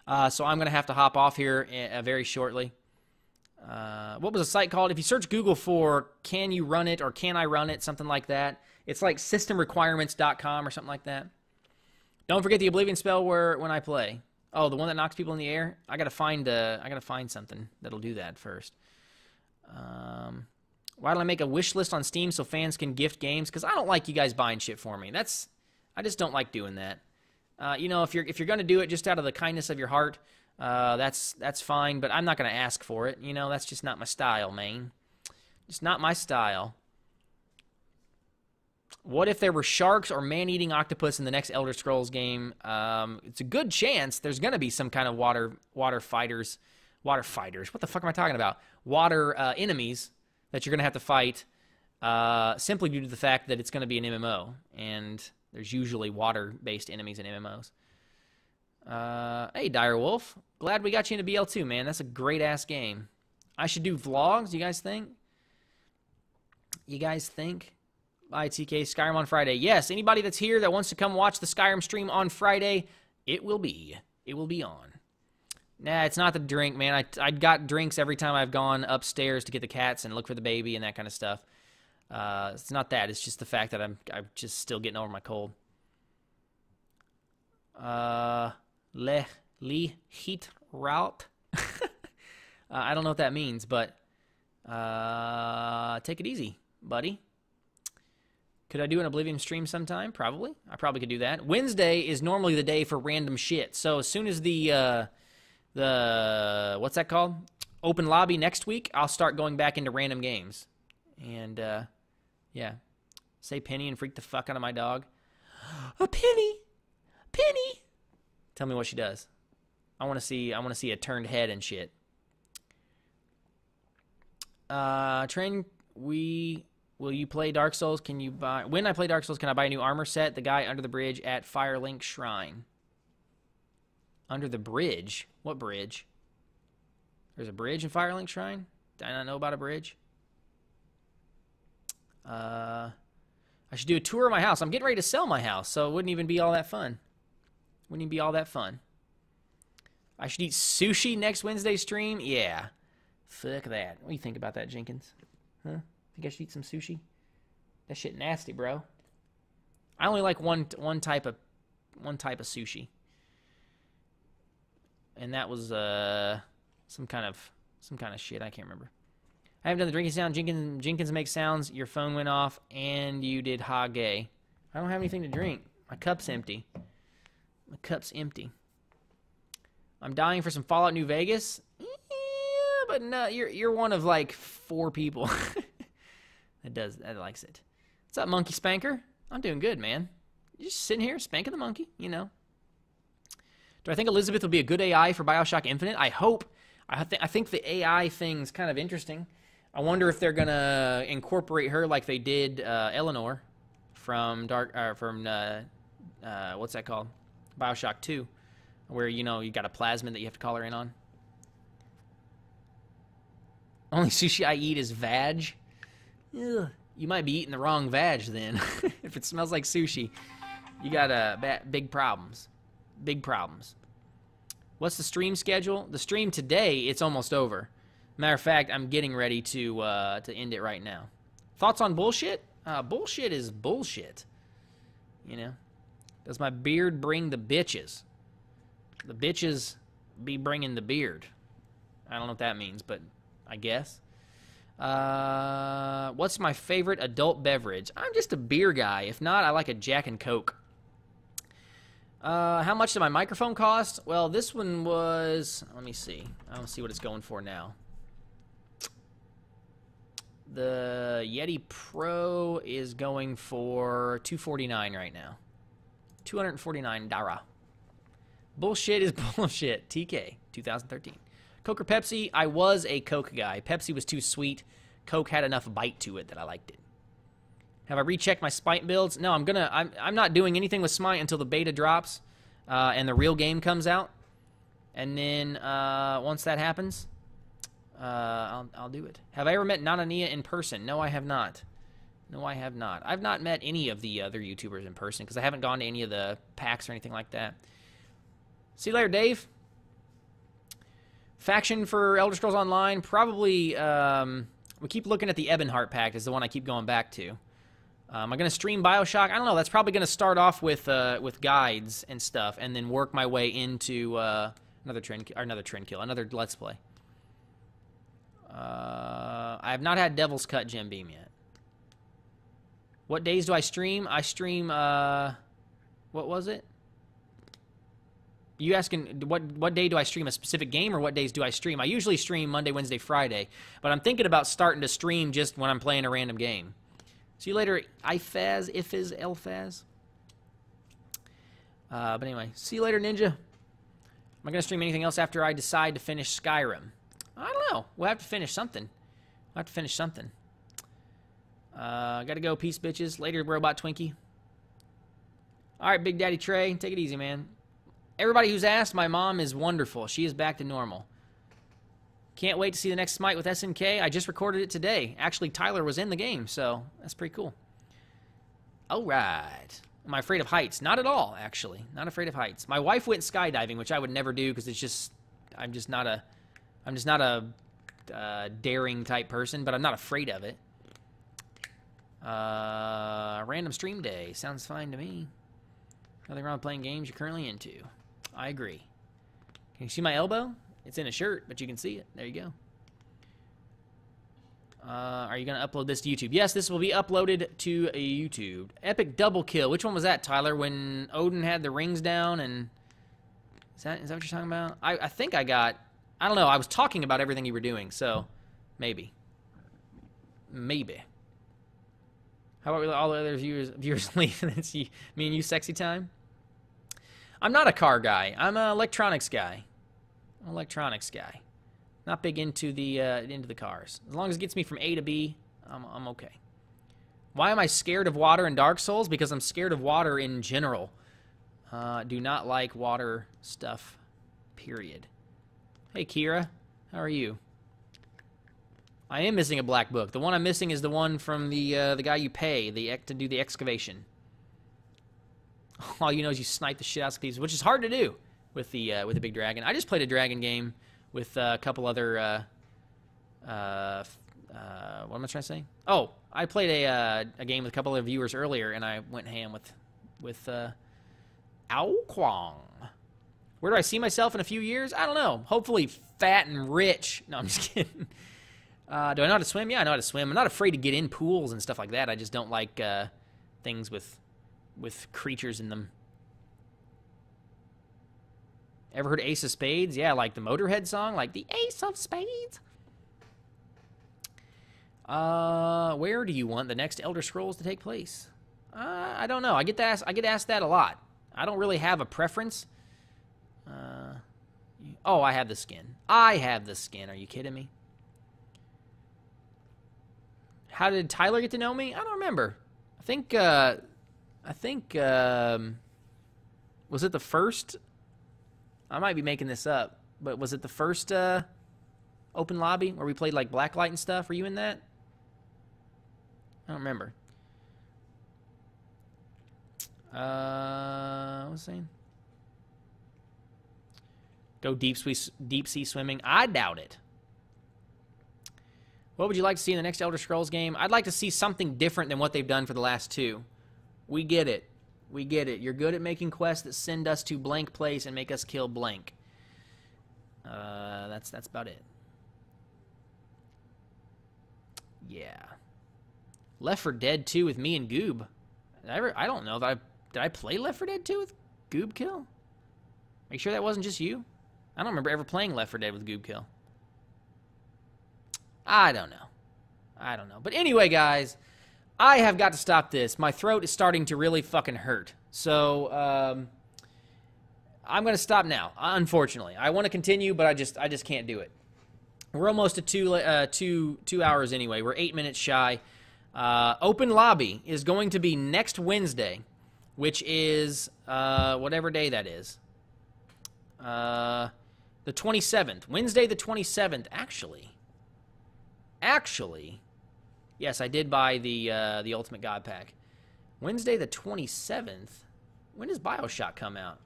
S1: So I'm going to have to hop off here very shortly. What was the site called? If you search Google for can you run it or can I run it, something like that. It's like systemrequirements.com or something like that. Don't forget the Oblivion spell when I play. Oh, the one that knocks people in the air? I got to find something that'll do that first. Why don't I make a wish list on Steam so fans can gift games? Because I don't like you guys buying shit for me. I just don't like doing that. You know, if you're going to do it just out of the kindness of your heart, that's fine. But I'm not going to ask for it. You know, that's just not my style, man. It's not my style. What if there were sharks or man-eating octopus in the next Elder Scrolls game? It's a good chance there's going to be some kind of water fighters. What the fuck am I talking about? Water enemies that you're going to have to fight simply due to the fact that it's going to be an MMO. And there's usually water-based enemies in MMOs. Hey, Direwolf. Glad we got you into BL2, man. That's a great-ass game. I should do vlogs, you guys think? Bye, TK. Skyrim on Friday. Yes, anybody that's here that wants to come watch the Skyrim stream on Friday, it will be on. Nah, it's not the drink, man. I got drinks every time I've gone upstairs to get the cats and look for the baby and that kind of stuff. It's not that. It's just the fact that I'm just still getting over my cold. Heat route. I don't know what that means, but take it easy, buddy. Could I do an Oblivion stream sometime? Probably. I probably could do that. Wednesday is normally the day for random shit. So as soon as the what's that called? Open lobby next week, I'll start going back into random games. And yeah. Say Penny and freak the fuck out of my dog. A Penny. Penny. Tell me what she does. I want to see a turned head and shit. Will you play Dark Souls? When I play Dark Souls, can I buy a new armor set? The guy under the bridge at Firelink Shrine. Under the bridge? What bridge? There's a bridge in Firelink Shrine? Did I not know about a bridge? I should do a tour of my house. I'm getting ready to sell my house, so it wouldn't even be all that fun. I should eat sushi next Wednesday stream? Yeah. Fuck that. What do you think about that, Jenkins? Huh? Think I should eat some sushi? That shit nasty, bro. I only like one type of sushi, and that was some kind of shit. I can't remember. I haven't done the drinking sound. Jenkins makes sounds. Your phone went off, and you did ha gay. I don't have anything to drink. My cup's empty. I'm dying for some Fallout New Vegas. Yeah, but no, you're one of like 4 people that likes it. What's up, Monkey Spanker? I'm doing good, man. You're just sitting here spanking the monkey, you know. Do I think Elizabeth will be a good AI for BioShock Infinite? I hope. I think the AI thing's kind of interesting. I wonder if they're gonna incorporate her like they did Eleanor from what's that called? BioShock 2, where you got a plasmid that you have to call her in on. Only sushi I eat is vag. Ugh. You might be eating the wrong vag then. If it smells like sushi, you got big problems. Big problems. What's the stream schedule? The stream today, it's almost over. Matter of fact, I'm getting ready to end it right now. Thoughts on bullshit? Bullshit is bullshit. You know? Does my beard bring the bitches? The bitches be bringing the beard. I don't know what that means, but I guess. What's my favorite adult beverage? I'm just a beer guy. If not, I like a Jack and Coke. How much did my microphone cost? Well, this one was... Let me see. I don't see what it's going for now. The Yeti Pro is going for $249 right now. $249. Bullshit is bullshit. TK, 2013. Coke or Pepsi? I was a Coke guy. Pepsi was too sweet. Coke had enough bite to it that I liked it. Have I rechecked my Smite builds? No, I'm not doing anything with Smite until the beta drops and the real game comes out. And then once that happens, I'll do it. Have I ever met Nanania in person? No, I have not. No, I have not. I've not met any of the other YouTubers in person because I haven't gone to any of the PAX or anything like that. See you later, Dave. Faction for Elder Scrolls Online, probably, we keep looking at the Ebonheart Pact is the one I keep going back to. Am I going to stream BioShock? I don't know. That's probably going to start off with guides and stuff and then work my way into another Let's Play. I have not had Devil's Cut Gem Beam yet. What days do I stream? I stream, what was it? You asking what day do I stream a specific game or what days do I stream? I usually stream Monday, Wednesday, Friday, but I'm thinking about starting to stream just when I'm playing a random game. See you later, Ifaz, Elfaz. But anyway, see you later, Ninja. Am I going to stream anything else after I decide to finish Skyrim? I don't know. We'll have to finish something. Gotta go. Peace, bitches. Later, Robot Twinkie. All right, Big Daddy Trey. Take it easy, man. Everybody who's asked, my mom is wonderful. She is back to normal. Can't wait to see the next Smite with SNK. I just recorded it today. Actually, Tyler was in the game, so that's pretty cool. All right. Am I afraid of heights? Not at all, actually. Not afraid of heights. My wife went skydiving, which I would never do because it's just, I'm just not a daring type person, but I'm not afraid of it. Random stream day. Sounds fine to me. Nothing wrong with playing games you're currently into. I agree. Can you see my elbow? It's in a shirt, but you can see it. There you go. Are you going to upload this to YouTube? Yes, this will be uploaded to a YouTube. Epic double kill. Which one was that, Tyler? When Odin had the rings down and... Is that what you're talking about? I think I got... I don't know. I was talking about everything you were doing, so maybe. Maybe. How about all the other viewers leaving? It's me and you sexy time? I'm not a car guy. I'm an electronics guy. Not big into the cars. As long as it gets me from A to B, I'm okay. Why am I scared of water in Dark Souls? Because I'm scared of water in general. Do not like water stuff, period. Hey, Kira. How are you? I am missing a black book. The one I'm missing is the one from the guy you pay to do the excavation. All you know is you snipe the shit out of thieves, which is hard to do with the big dragon. I just played a dragon game with a couple other what am I trying to say? Oh, I played a game with a couple of viewers earlier, and I went ham with Ao Kwang. Where do I see myself in a few years? I don't know. Hopefully fat and rich. No, I'm just kidding. Do I know how to swim? Yeah, I know how to swim. I'm not afraid to get in pools and stuff like that. I just don't like things with creatures in them. Ever heard Ace of Spades? Yeah, like the Motorhead song, like the Ace of Spades. Where do you want the next Elder Scrolls to take place? I don't know. I get asked that a lot. I don't really have a preference. Oh, I have the skin. I have the skin. Are you kidding me? How did Tyler get to know me? I don't remember. I think, was it the first? I might be making this up, but was it the first open lobby where we played like Blacklight and stuff? Were you in that? I don't remember. What was I saying? Go deep sea swimming? I doubt it. What would you like to see in the next Elder Scrolls game? I'd like to see something different than what they've done for the last two. We get it. We get it. You're good at making quests that send us to blank place and make us kill blank. That's about it. Yeah. Left 4 Dead 2 with me and Goob. I don't know. Did I play Left 4 Dead 2 with Goob Kill? Are you sure that wasn't just you? I don't remember ever playing Left 4 Dead with Goob Kill. I don't know. But anyway, guys, I have got to stop this. My throat is starting to really fucking hurt. So, I'm going to stop now, unfortunately. I want to continue, but I just can't do it. We're almost at two hours anyway. We're 8 minutes shy. Open lobby is going to be next Wednesday, which is whatever day that is. The 27th. Wednesday the 27th, actually. Yes, I did buy the Ultimate God Pack. Wednesday the 27th. When does BioShock come out?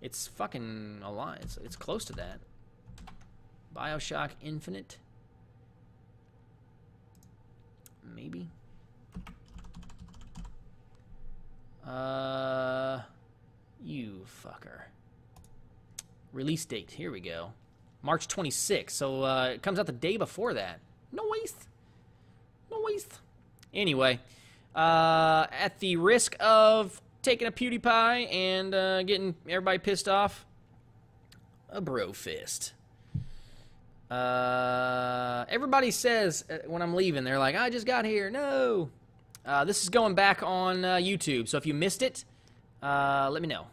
S1: It's fucking a lot. It's close to that. BioShock Infinite. Maybe. You fucker. Release date. Here we go. March 26th. So it comes out the day before that. No waste. Anyway, at the risk of taking a PewDiePie and getting everybody pissed off, a bro fist. Everybody says when I'm leaving, they're like, I just got here. No. This is going back on YouTube, so if you missed it, let me know.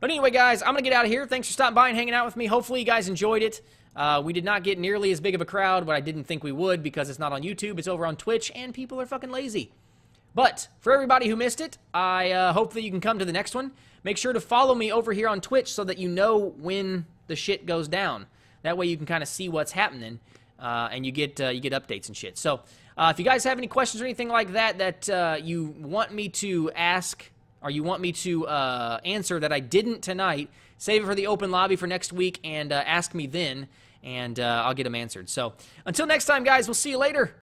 S1: But anyway, guys, I'm going to get out of here. Thanks for stopping by and hanging out with me. Hopefully you guys enjoyed it. We did not get nearly as big of a crowd, but I didn't think we would because it's not on YouTube. It's over on Twitch, and people are fucking lazy. But for everybody who missed it, I hope that you can come to the next one. Make sure to follow me over here on Twitch so that you know when the shit goes down. That way you can kind of see what's happening, and you get updates and shit. So if you guys have any questions or anything like that you want me to ask or you want me to answer that I didn't tonight, save it for the open lobby for next week and ask me then, and I'll get them answered. So until next time, guys, we'll see you later.